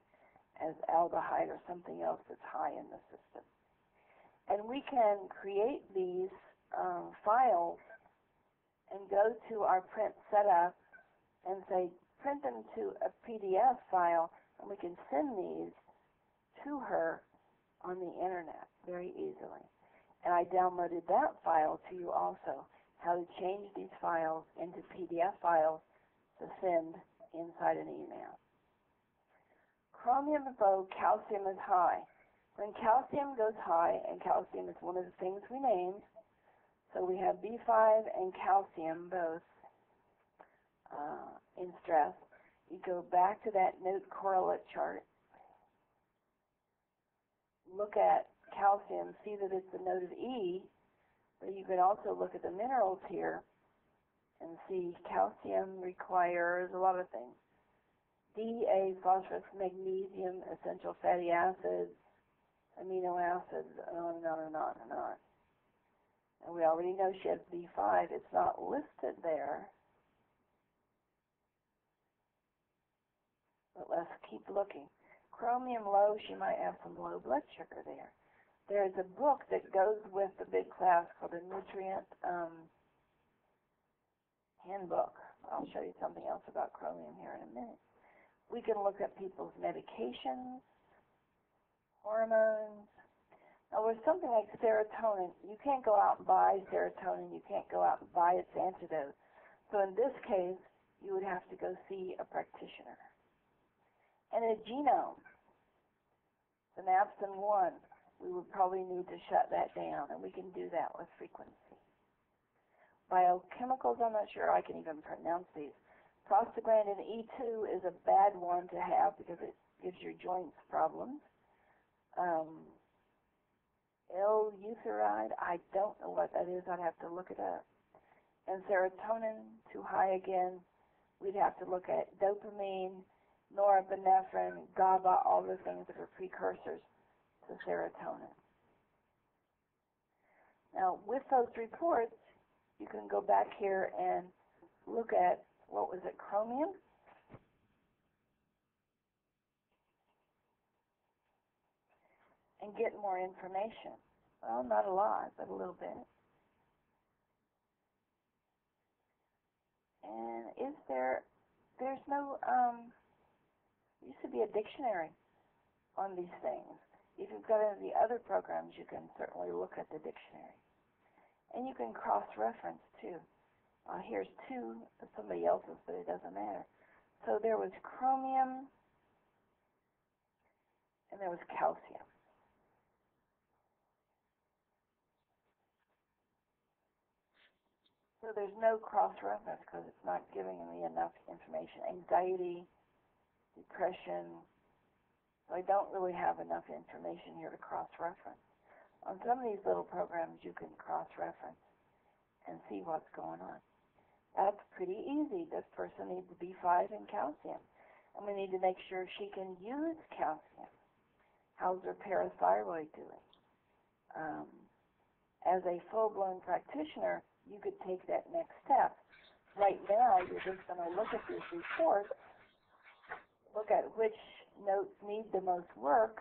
as aldehyde or something else that's high in the system. And we can create these files and go to our print setup and say, print them to a PDF file, and we can send these to her on the internet very easily. And I downloaded that file to you also, how to change these files into PDF files to send inside an email. Chromium low, calcium is high. When calcium goes high, and calcium is one of the things we named, so we have B5 and calcium both in stress. You go back to that note correlate chart, look at calcium, see that it's the note of E, but you can also look at the minerals here and see calcium requires a lot of things. DA, phosphorus, magnesium, essential fatty acids, amino acids, and on and on and on and on. And we already know she has B5. It's not listed there, but let's keep looking. Chromium low, she might have some low blood sugar there. There's a book that goes with the big class called the Nutrient Handbook. I'll show you something else about chromium here in a minute. We can look at people's medications, hormones. Now, with something like serotonin, you can't go out and buy serotonin. You can't go out and buy its antidote. So in this case, you would have to go see a practitioner. And a genome, synapsin 1, we would probably need to shut that down, and we can do that with frequency. Biochemicals, I'm not sure I can even pronounce these. Prostaglandin E2 is a bad one to have because it gives your joints problems. L-euthyride, I don't know what that is. I'd have to look it up. And serotonin, too high again. We'd have to look at dopamine, norepinephrine, GABA, all the things that are precursors to serotonin. Now, with those reports, you can go back here and look at, what was it, chromium? And get more information. Well, not a lot, but a little bit. And there's no, used to be a dictionary on these things. If you've got any of the other programs, you can certainly look at the dictionary. And you can cross-reference, too. Here's two of somebody else's, but it doesn't matter. So there was chromium, and there was calcium. So there's no cross-reference because it's not giving me enough information. Anxiety, depression. So I don't really have enough information here to cross-reference. On some of these little programs, you can cross-reference and see what's going on. That's pretty easy. This person needs B5 and calcium. And we need to make sure she can use calcium. How's her parathyroid doing? As a full-blown practitioner, you could take that next step. Right now, you're just going to look at these reports, look at which notes need the most work,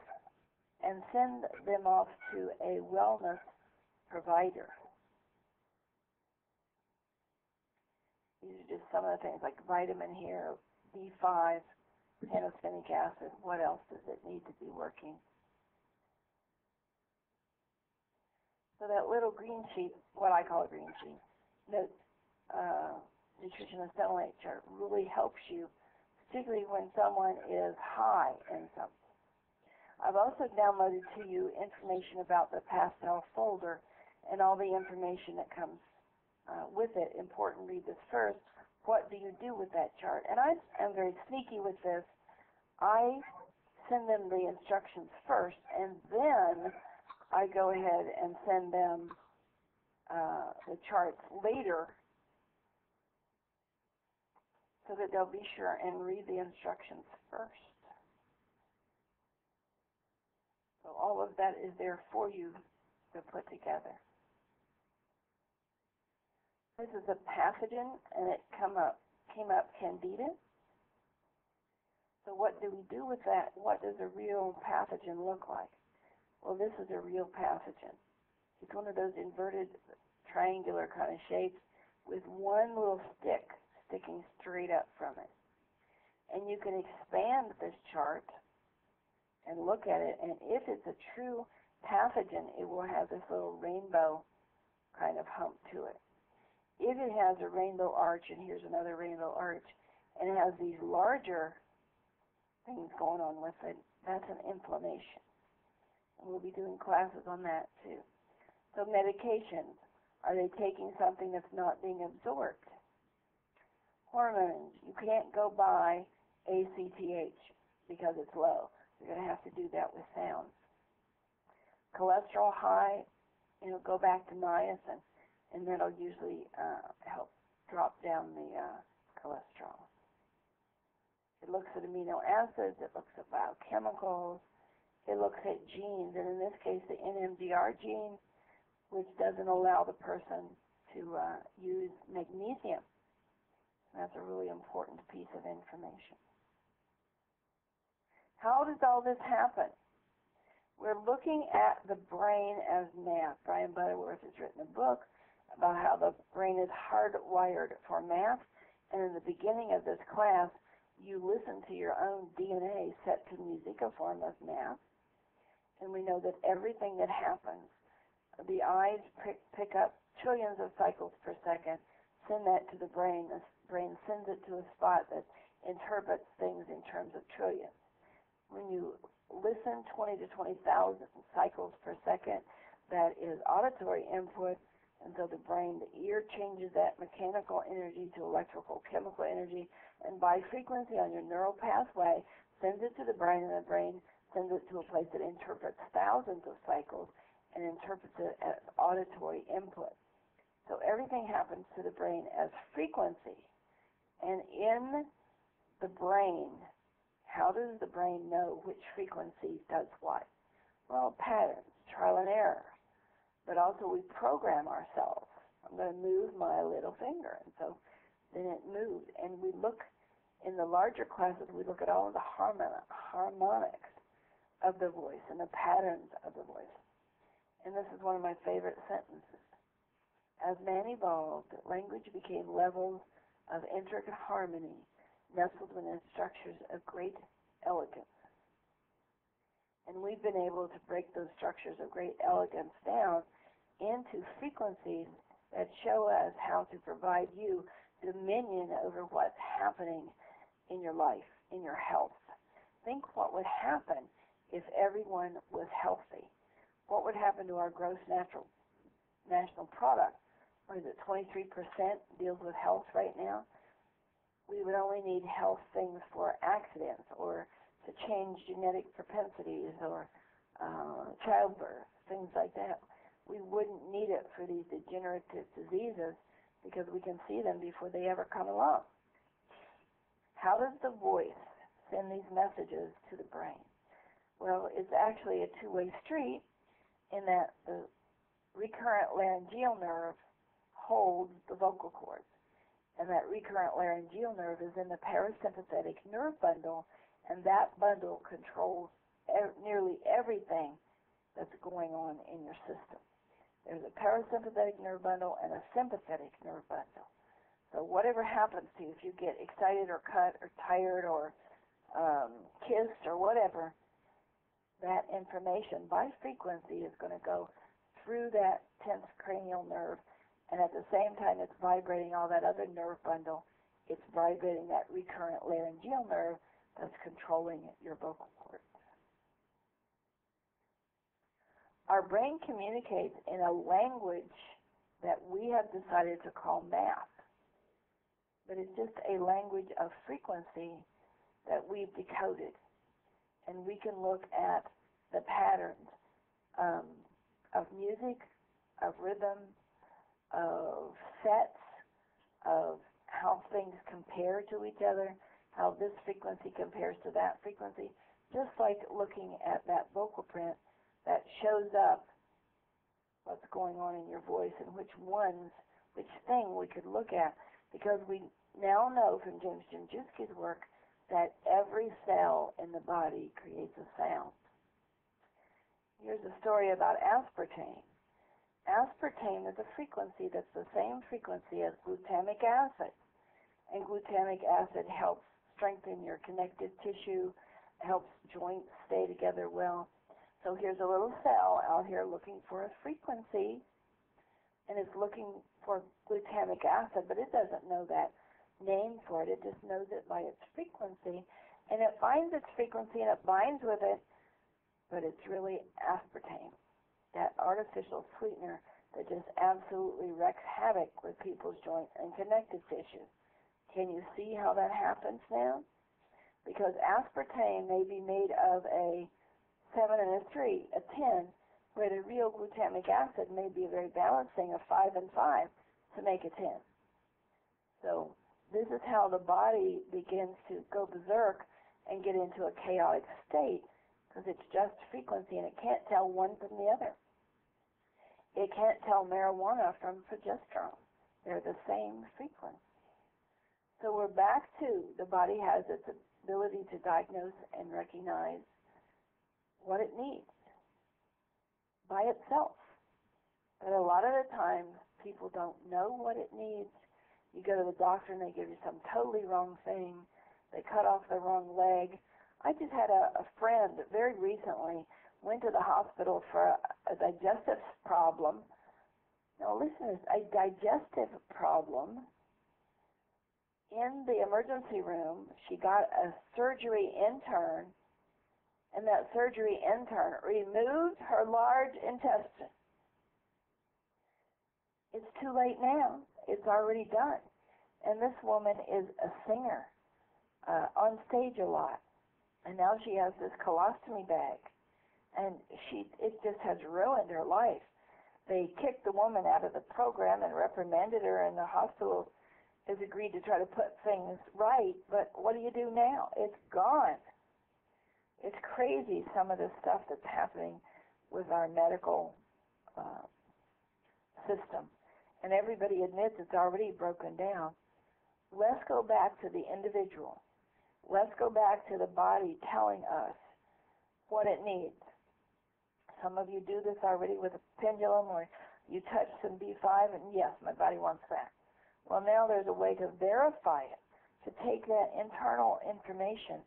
and send them off to a wellness provider. These are just some of the things like vitamin here, B5, pantothenic acid. What else does it need to be working? So that little green sheet, what I call a green sheet, the nutrition acetylate chart really helps you, particularly when someone is high in something. I've also downloaded to you information about the pastel folder and all the information that comes with it. Important, read this first. What do you do with that chart? And I am very sneaky with this. I send them the instructions first, and then I go ahead and send them the charts later so that they'll be sure and read the instructions first. So all of that is there for you to put together. This is a pathogen, and it came up Candida. So what do we do with that? What does a real pathogen look like? Well, this is a real pathogen. It's one of those inverted triangular kind of shapes with one little stick sticking straight up from it. And you can expand this chart and look at it, and if it's a true pathogen, it will have this little rainbow kind of hump to it. If it has a rainbow arch, and here's another rainbow arch, and it has these larger things going on with it, that's an inflammation. And we'll be doing classes on that too. So medications, are they taking something that's not being absorbed? Hormones, you can't go by ACTH because it's low. You're going to have to do that with sounds. Cholesterol high, go back to niacin, and that'll usually help drop down the cholesterol. It looks at amino acids, it looks at biochemicals, it looks at genes, and in this case the NMDR gene, which doesn't allow the person to use magnesium. That's a really important piece of information. How does all this happen? We're looking at the brain as math. Brian Butterworth has written a book about how the brain is hardwired for math, and in the beginning of this class, you listen to your own DNA set to musicoform of math, and we know that everything that happens, the eyes pick up trillions of cycles per second, send that to the brain sends it to a spot that interprets things in terms of trillions. When you listen 20 to 20,000 cycles per second, that is auditory input, and so the brain, the ear changes that mechanical energy to electrical chemical energy, and by frequency on your neural pathway, sends it to the brain, and the brain sends it to a place that interprets thousands of cycles and interprets it as auditory input. So everything happens to the brain as frequency. And in the brain, how does the brain know which frequency does what? Well, patterns, trial and error. But also we program ourselves. I'm going to move my little finger. And so then it moved. And we look, in the larger classes, we look at all of the harmonics of the voice and the patterns of the voice. And this is one of my favorite sentences. As man evolved, language became levels of intricate harmony, nestled within structures of great elegance. And we've been able to break those structures of great elegance down into frequencies that show us how to provide you dominion over what's happening in your life, in your health. Think what would happen if everyone was healthy. What would happen to our gross national product? What is it, 23% deals with health right now? We would only need health things for accidents or to change genetic propensities or childbirth, things like that. We wouldn't need it for these degenerative diseases because we can see them before they ever come along. How does the voice send these messages to the brain? Well, it's actually a two-way street in that the recurrent laryngeal nerve holds the vocal cords. And that recurrent laryngeal nerve is in the parasympathetic nerve bundle, and that bundle controls nearly everything that's going on in your system. There's a parasympathetic nerve bundle and a sympathetic nerve bundle. So whatever happens to you, if you get excited or cut or tired or kissed or whatever, that information by frequency is going to go through that tense cranial nerve, and at the same time it's vibrating all that other nerve bundle. It's vibrating that recurrent laryngeal nerve that's controlling your vocal cords. Our brain communicates in a language that we have decided to call math, but it's just a language of frequency that we've decoded. And we can look at the patterns of music, of rhythm, of sets, of how things compare to each other, how this frequency compares to that frequency, just like looking at that vocal print that shows up what's going on in your voice and which thing we could look at, because we now know from James Jimjewski's work that every cell in the body creates a sound. Here's a story about aspartame. Aspartame is a frequency that's the same frequency as glutamic acid, and glutamic acid helps strengthen your connective tissue, helps joints stay together well. So here's a little cell out here looking for a frequency, and it's looking for glutamic acid, but it doesn't know that name for it. It just knows it by its frequency, and it finds its frequency and it binds with it, but it's really aspartame, that artificial sweetener that just absolutely wreaks havoc with people's joints and connective tissue. Can you see how that happens now? Because aspartame may be made of a 7 and a 3, a 10, where the real glutamic acid may be a very balanced thing, a 5 and 5, to make a 10. So this is how the body begins to go berserk and get into a chaotic state, because it's just frequency, and it can't tell one from the other. It can't tell marijuana from progesterone. They're the same frequency. So we're back to the body has its ability to diagnose and recognize what it needs by itself. But a lot of the times, people don't know what it needs. You go to the doctor and they give you some totally wrong thing. They cut off the wrong leg. I just had a friend that very recently went to the hospital for a digestive problem. Now listen, a digestive problem. In the emergency room, she got a surgery intern, and that surgery intern removed her large intestine. It's too late now. It's already done. And this woman is a singer, on stage a lot. And now she has this colostomy bag. And it just has ruined her life. They kicked the woman out of the program and reprimanded her, and the hospital has agreed to try to put things right. But what do you do now? It's gone. It's crazy, some of the stuff that's happening with our medical system. And everybody admits it's already broken down. Let's go back to the individual. Let's go back to the body telling us what it needs. Some of you do this already with a pendulum, or you touch some B5 and yes, my body wants that. Well, now there's a way to verify it, to take that internal information,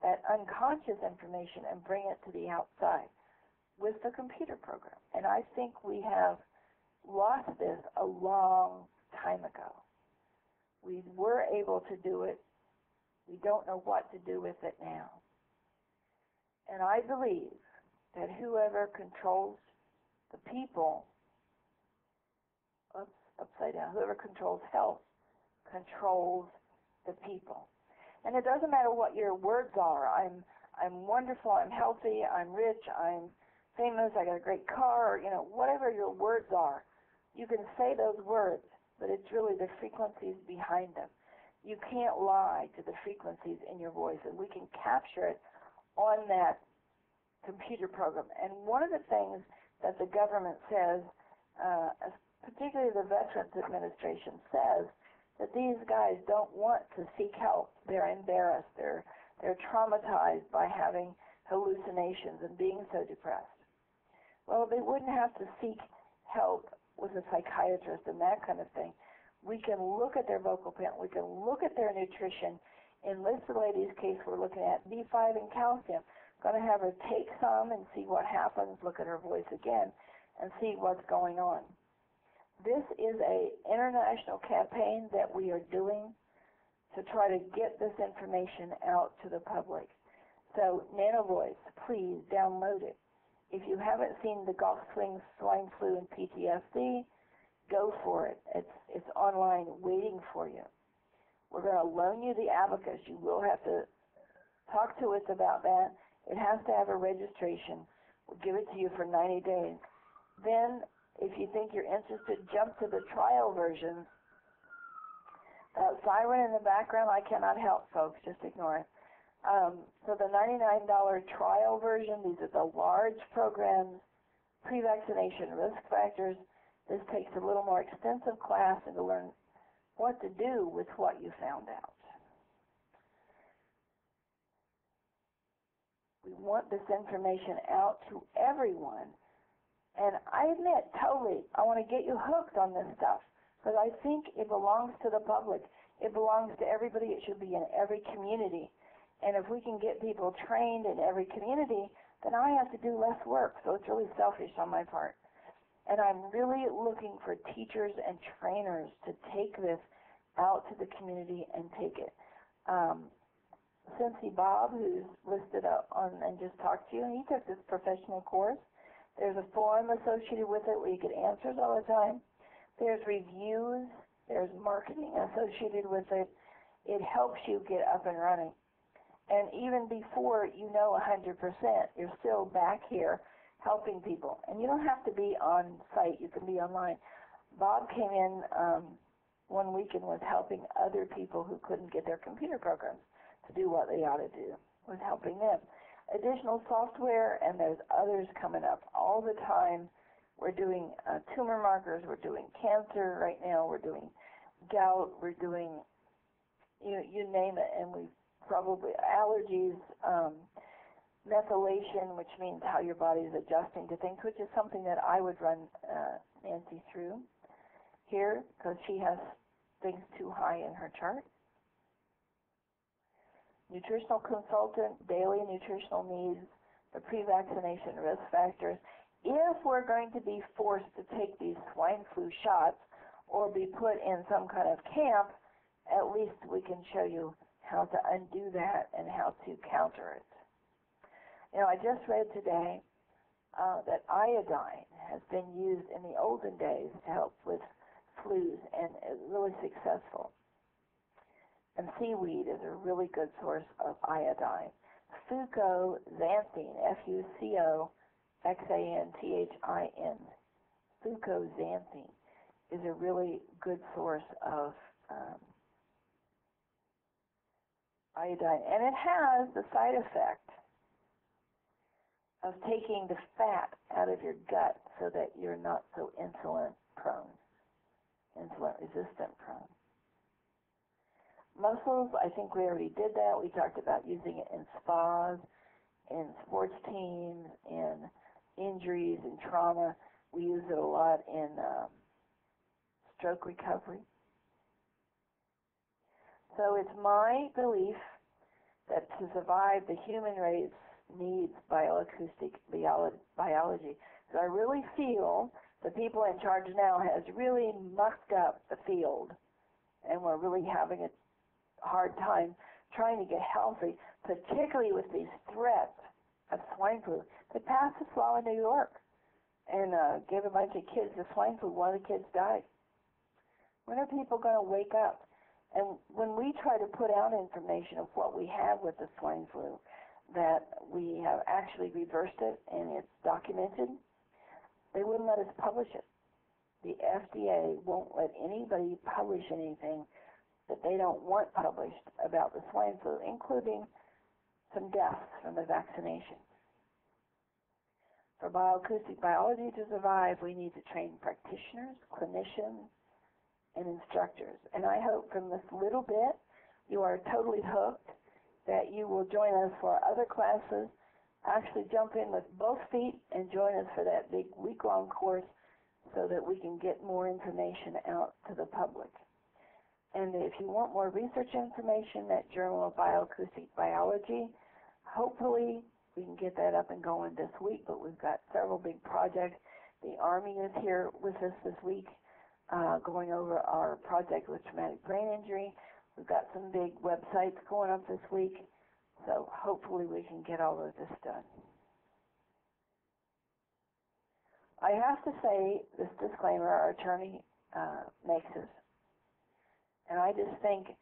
that unconscious information, and bring it to the outside with the computer program. And I think we have lost this a long time ago. We were able to do it. We don't know what to do with it now. And I believe that whoever controls the people, upside down, whoever controls health controls the people. And it doesn't matter what your words are. I'm wonderful, I'm healthy, I'm rich, I'm famous, I got a great car, whatever your words are. You can say those words, but it's really the frequencies behind them. You can't lie to the frequencies in your voice, and we can capture it on that computer program. And one of the things that the government says, particularly the Veterans Administration says, that these guys don't want to seek help. They're embarrassed. They're traumatized by having hallucinations and being so depressed. Well, they wouldn't have to seek help with a psychiatrist and that kind of thing. We can look at their vocal print. We can look at their nutrition. In this lady's case, we're looking at B5 and calcium. Going to have her take some and see what happens, look at her voice again, and see what's going on. This is an international campaign that we are doing to try to get this information out to the public. So, NanoVoice, please download it. If you haven't seen the golf swing, swine flu, and PTSD, go for it. It's online waiting for you. We're going to loan you the abacus. You will have to talk to us about that. It has to have a registration. We'll give it to you for 90 days. Then, if you think you're interested, jump to the trial version. That siren in the background, I cannot help, folks. Just ignore it. So the $99 trial version, these are the large programs, pre-vaccination risk factors. This takes a little more extensive class and to learn what to do with what you found out. We want this information out to everyone. And I admit, totally, I want to get you hooked on this stuff because I think it belongs to the public. It belongs to everybody. It should be in every community. And if we can get people trained in every community, then I have to do less work. So it's really selfish on my part. And I'm really looking for teachers and trainers to take this out to the community and take it. Cincy Bob, who's listed up on and just talked to you, he took this professional course. There's a forum associated with it where you get answers all the time. There's reviews. There's marketing associated with it. It helps you get up and running. And even before you know 100%, you're still back here helping people. And you don't have to be on site. You can be online. Bob came in one week and was helping other people who couldn't get their computer programs to do what they ought to do, was helping them. Additional software, and there's others coming up all the time. We're doing tumor markers. We're doing cancer right now. We're doing gout. We're doing, you name it, and we probably allergies, methylation, which means how your body is adjusting to things, which is something that I would run Nancy through here because she has things too high in her chart. Nutritional consultant, daily nutritional needs, the pre-vaccination risk factors. If we're going to be forced to take these swine flu shots or be put in some kind of camp, at least we can show you how to undo that and how to counter it. I just read today that iodine has been used in the olden days to help with flus and is really successful. And seaweed is a really good source of iodine. Fucoxanthin, Fucoxanthin, fucoxanthin is a really good source of iodine. And it has the side effect of taking the fat out of your gut so that you're not so insulin resistant prone. Muscles, I think we already did that. We talked about using it in spas, in sports teams, in injuries, in trauma. We use it a lot in stroke recovery. So it's my belief that to survive, the human race needs bioacoustic biology. So I really feel the people in charge now has really mucked up the field, and we're really having a hard time trying to get healthy, particularly with these threats of swine flu. They passed this law in New York and gave a bunch of kids the swine flu. One of the kids died. When are people going to wake up? And when we try to put out information of what we have with the swine flu, that we have actually reversed it and it's documented, they wouldn't let us publish it. The FDA won't let anybody publish anything that they don't want published about the swine flu, including some deaths from the vaccination. For bioacoustic biology to survive, we need to train practitioners, clinicians, and instructors. And I hope from this little bit you are totally hooked, that you will join us for other classes, actually jump in with both feet and join us for that big week-long course so that we can get more information out to the public. And if you want more research information, that Journal of Bioacoustic Biology, hopefully we can get that up and going this week, but we've got several big projects. The Army is here with us this week, going over our project with traumatic brain injury. We've got some big websites going up this week, so hopefully we can get all of this done. I have to say, this disclaimer our attorney makes us, and I just think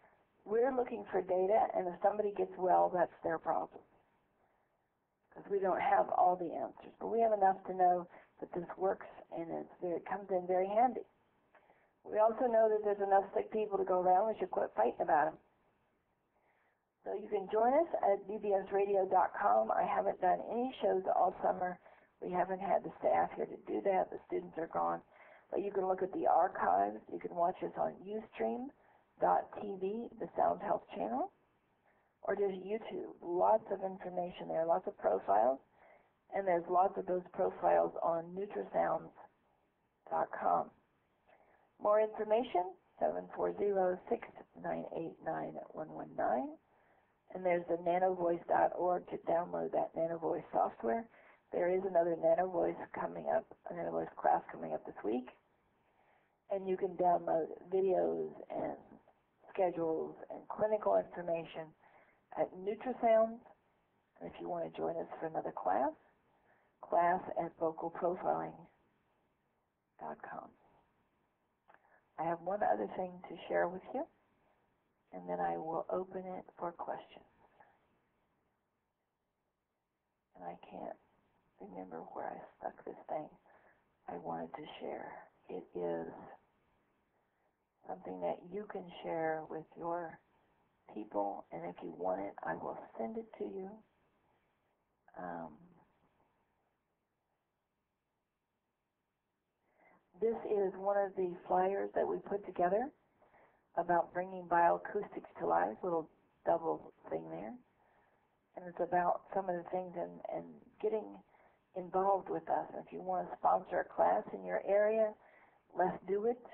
we're looking for data, and if somebody gets well, that's their problem, because we don't have all the answers, but we have enough to know that this works, and it comes in very handy. We also know that there's enough sick people to go around. We should quit fighting about them. So you can join us at bbsradio.com. I haven't done any shows all summer. We haven't had the staff here to do that. The students are gone. But you can look at the archives. You can watch us on Ustream.tv, the Sound Health channel, or just YouTube. Lots of information there, lots of profiles. And there's lots of those profiles on nutrisounds.com. More information, 740-698-9119. And there's the nanovoice.org to download that nanovoice software. There is another nanovoice coming up, a nanovoice class coming up this week. And you can download videos and schedules and clinical information at Nutrisounds. And if you want to join us for another class at vocalprofiling.com. I have one other thing to share with you, and then I will open it for questions. And I can't remember where I stuck this thing I wanted to share. It is something that you can share with your people, and if you want it, I will send it to you. This is one of the flyers that we put together about bringing bioacoustics to life, little double thing there. And it's about some of the things and getting involved with us. If you want to sponsor a class in your area, let's do it.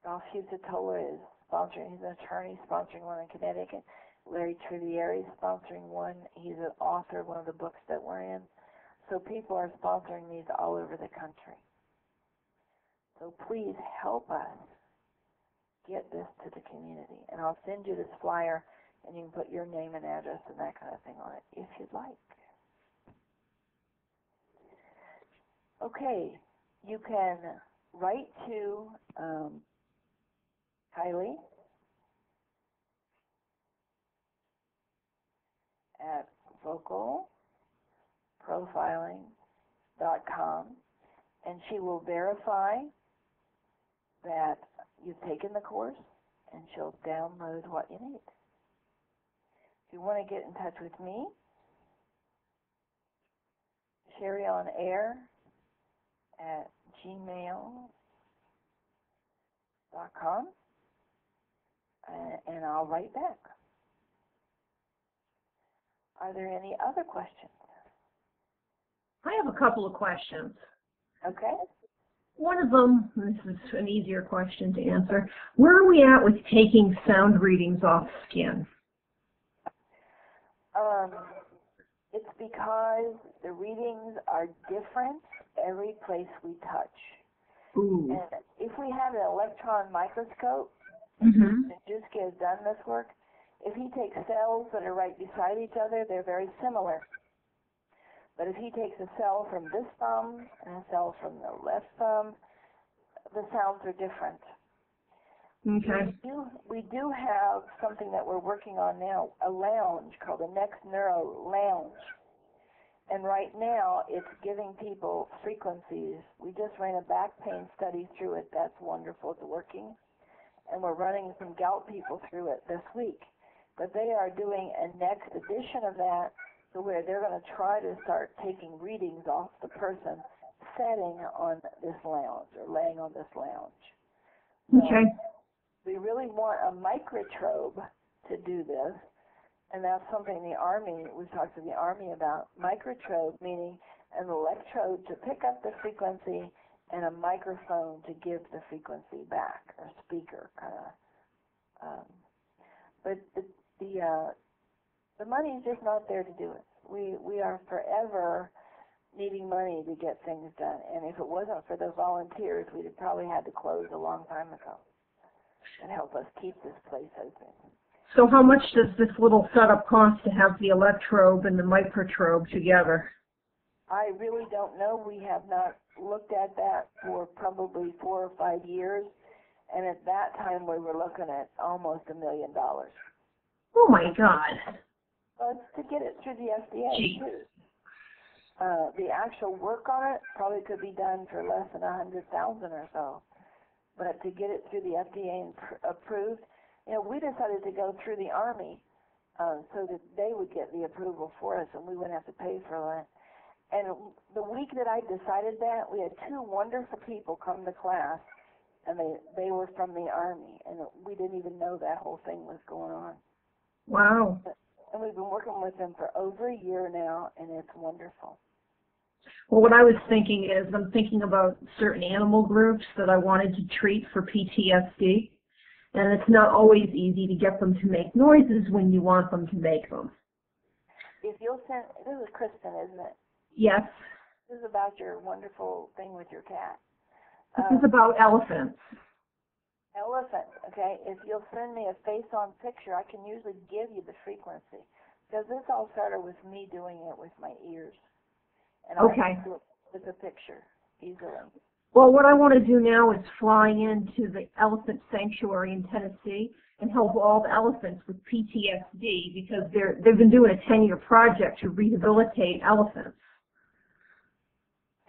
Ralph Fusatola is sponsoring, he's an attorney sponsoring one in Connecticut. Larry Trivieri is sponsoring one. He's an author of one of the books that we're in. So people are sponsoring these all over the country. So please help us get this to the community. And I'll send you this flyer, and you can put your name and address and that kind of thing on it if you'd like. Okay, you can write to Kylie at vocalprofiling.com, and she will verify that you've taken the course, and she'll download what you need. If you want to get in touch with me, sherryonair@gmail.com, and I'll write back. Are there any other questions? I have a couple of questions. Okay. One of them, this is an easier question to answer. Where are we at with taking sound readings off skin? It's because the readings are different every place we touch. Ooh. And if we had an electron microscope, Mm-hmm. and Juske has done this work, if he takes cells that are right beside each other, they're very similar. But if he takes a cell from this thumb and a cell from the left thumb, the sounds are different. Okay. We do have something that we're working on now, a lounge called the Next Neuro Lounge. And right now, it's giving people frequencies. We just ran a back pain study through it. That's wonderful. It's working. And we're running some gout people through it this week. But they are doing a next edition of that, so where they're going to try to start taking readings off the person sitting on this lounge or laying on this lounge. Okay. We really want a microtrobe to do this, and that's something the Army, we've talked to the Army about. Microtrobe meaning an electrode to pick up the frequency and a microphone to give the frequency back, or speaker kind of. But the money is just not there to do it. We are forever needing money to get things done, and if it wasn't for those volunteers, we'd have probably had to close a long time ago and help us keep this place open. So how much does this little setup cost to have the electrobe and the microtrobe together? I really don't know. We have not looked at that for probably 4 or 5 years, and at that time we were looking at almost $1 million. Oh my God. Well, it's to get it through the FDA Gee. too. The actual work on it probably could be done for less than $100,000 or so, but to get it through the FDA and approved, we decided to go through the Army so that they would get the approval for us, and we wouldn't have to pay for it. And the week that I decided that, we had 2 wonderful people come to class, and they were from the Army, and we didn't even know that whole thing was going on. Wow. And we've been working with them for over a year now, and it's wonderful. Well, what I was thinking is I'm thinking about certain animal groups that I wanted to treat for PTSD, and it's not always easy to get them to make noises when you want them to make them. If you'll send, this is Kristen, isn't it? Yes. This is about your wonderful thing with your cat. This is about elephants. Elephant, okay? If you'll send me a face-on picture, I can usually give you the frequency. Because this all started with me doing it with my ears. And Okay. I can do it with a picture easily. Well, what I want to do now is fly into the elephant sanctuary in Tennessee and help all the elephants with PTSD because they've been doing a 10-year project to rehabilitate elephants.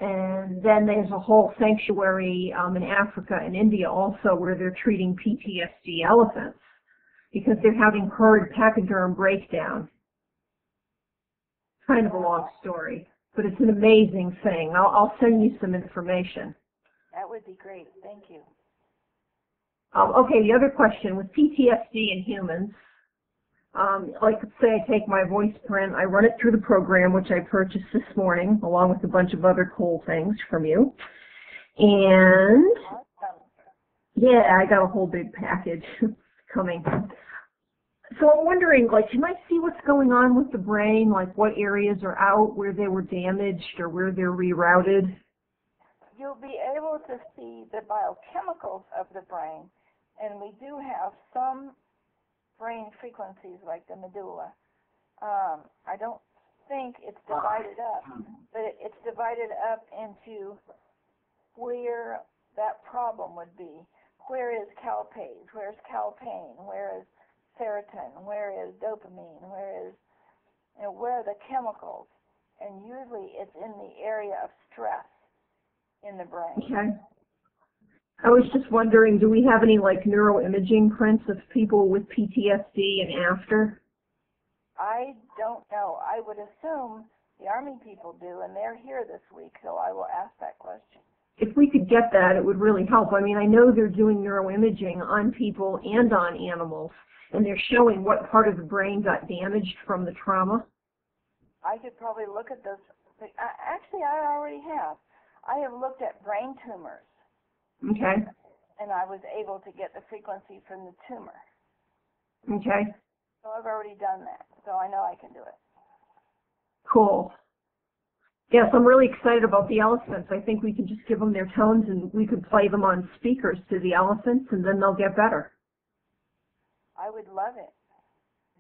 And then there's a whole sanctuary in Africa and India also where they're treating PTSD elephants because they're having herd pachyderm breakdown. Kind of a long story, but it's an amazing thing. I'll send you some information. That would be great. Thank you. Okay, the other question, with PTSD in humans, like say I take my voice print, I run it through the program, which I purchased this morning, along with a bunch of other cool things from you. And, yeah, I got a whole big package coming. So I'm wondering, can I see what's going on with the brain, like what areas are out, where they were damaged, or where they're rerouted? You'll be able to see the biochemicals of the brain, and we do have some brain frequencies like the medulla. I don't think it's divided up, but it's divided up into where that problem would be. Where is calpase? Where is calpain? Where is serotonin? Where is dopamine? Where are the chemicals? And usually it's in the area of stress in the brain. Okay. I was just wondering, do we have any neuroimaging prints of people with PTSD and after? I don't know. I would assume the Army people do, and they're here this week, so I will ask that question. If we could get that, it would really help. I mean, I know they're doing neuroimaging on people and on animals, and they're showing what part of the brain got damaged from the trauma. I could probably look at those. Actually, I already have. I have looked at brain tumors. Okay. And I was able to get the frequency from the tumor. Okay. So I've already done that. So I know I can do it. Cool. Yes, I'm really excited about the elephants. I think we can just give them their tones and we could play them on speakers to the elephants and then they'll get better. I would love it.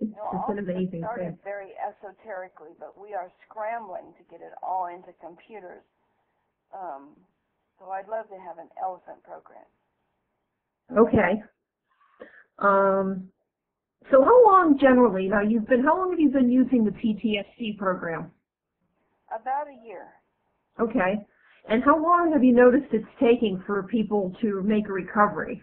It's an amazing thing. It started thing. very esoterically, but we are scrambling to get it all into computers. So I'd love to have an elephant program. Okay. So how long generally, how long have you been using the PTSD program? About a year. Okay. And how long have you noticed it's taking for people to make a recovery?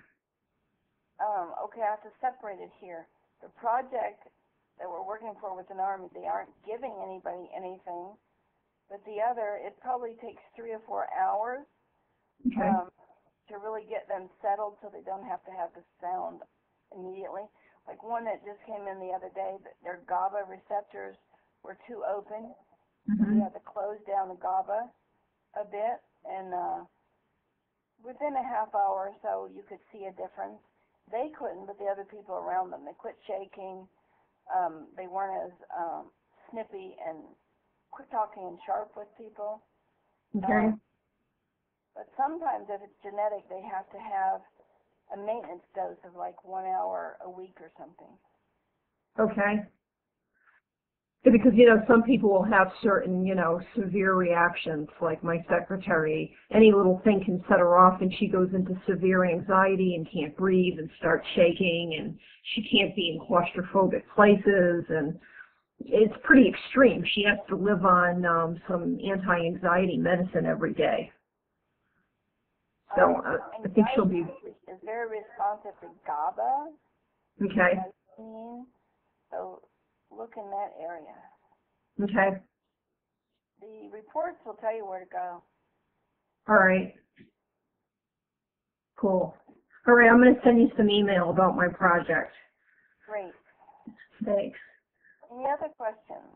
Okay, I have to separate it here. The project that we're working for with an Army, they aren't giving anybody anything. But the other, it probably takes 3 or 4 hours to really get them settled so they don't have to have the sound immediately. Like one that just came in the other day, their GABA receptors were too open. Mm-hmm. We had to close down the GABA a bit, and within a half hour or so, you could see a difference. They couldn't, but the other people around them, they quit shaking. They weren't as snippy and quick talking and sharp with people. Okay. But sometimes if it's genetic, they have to have a maintenance dose of like 1 hour a week or something. Okay. Yeah, because, some people will have certain, severe reactions, like my secretary. Any little thing can set her off, and she goes into severe anxiety and can't breathe and starts shaking, and she can't be in claustrophobic places, and it's pretty extreme. She has to live on some anti-anxiety medicine every day. So I think she'll be... is very responsive to GABA. Okay. So look in that area. Okay. The reports will tell you where to go. All right. Cool. All right, I'm going to send you some email about my project. Great. Thanks. Any other questions?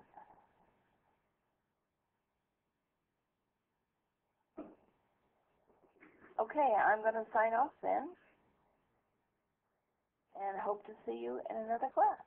Okay, I'm going to sign off then, and hope to see you in another class.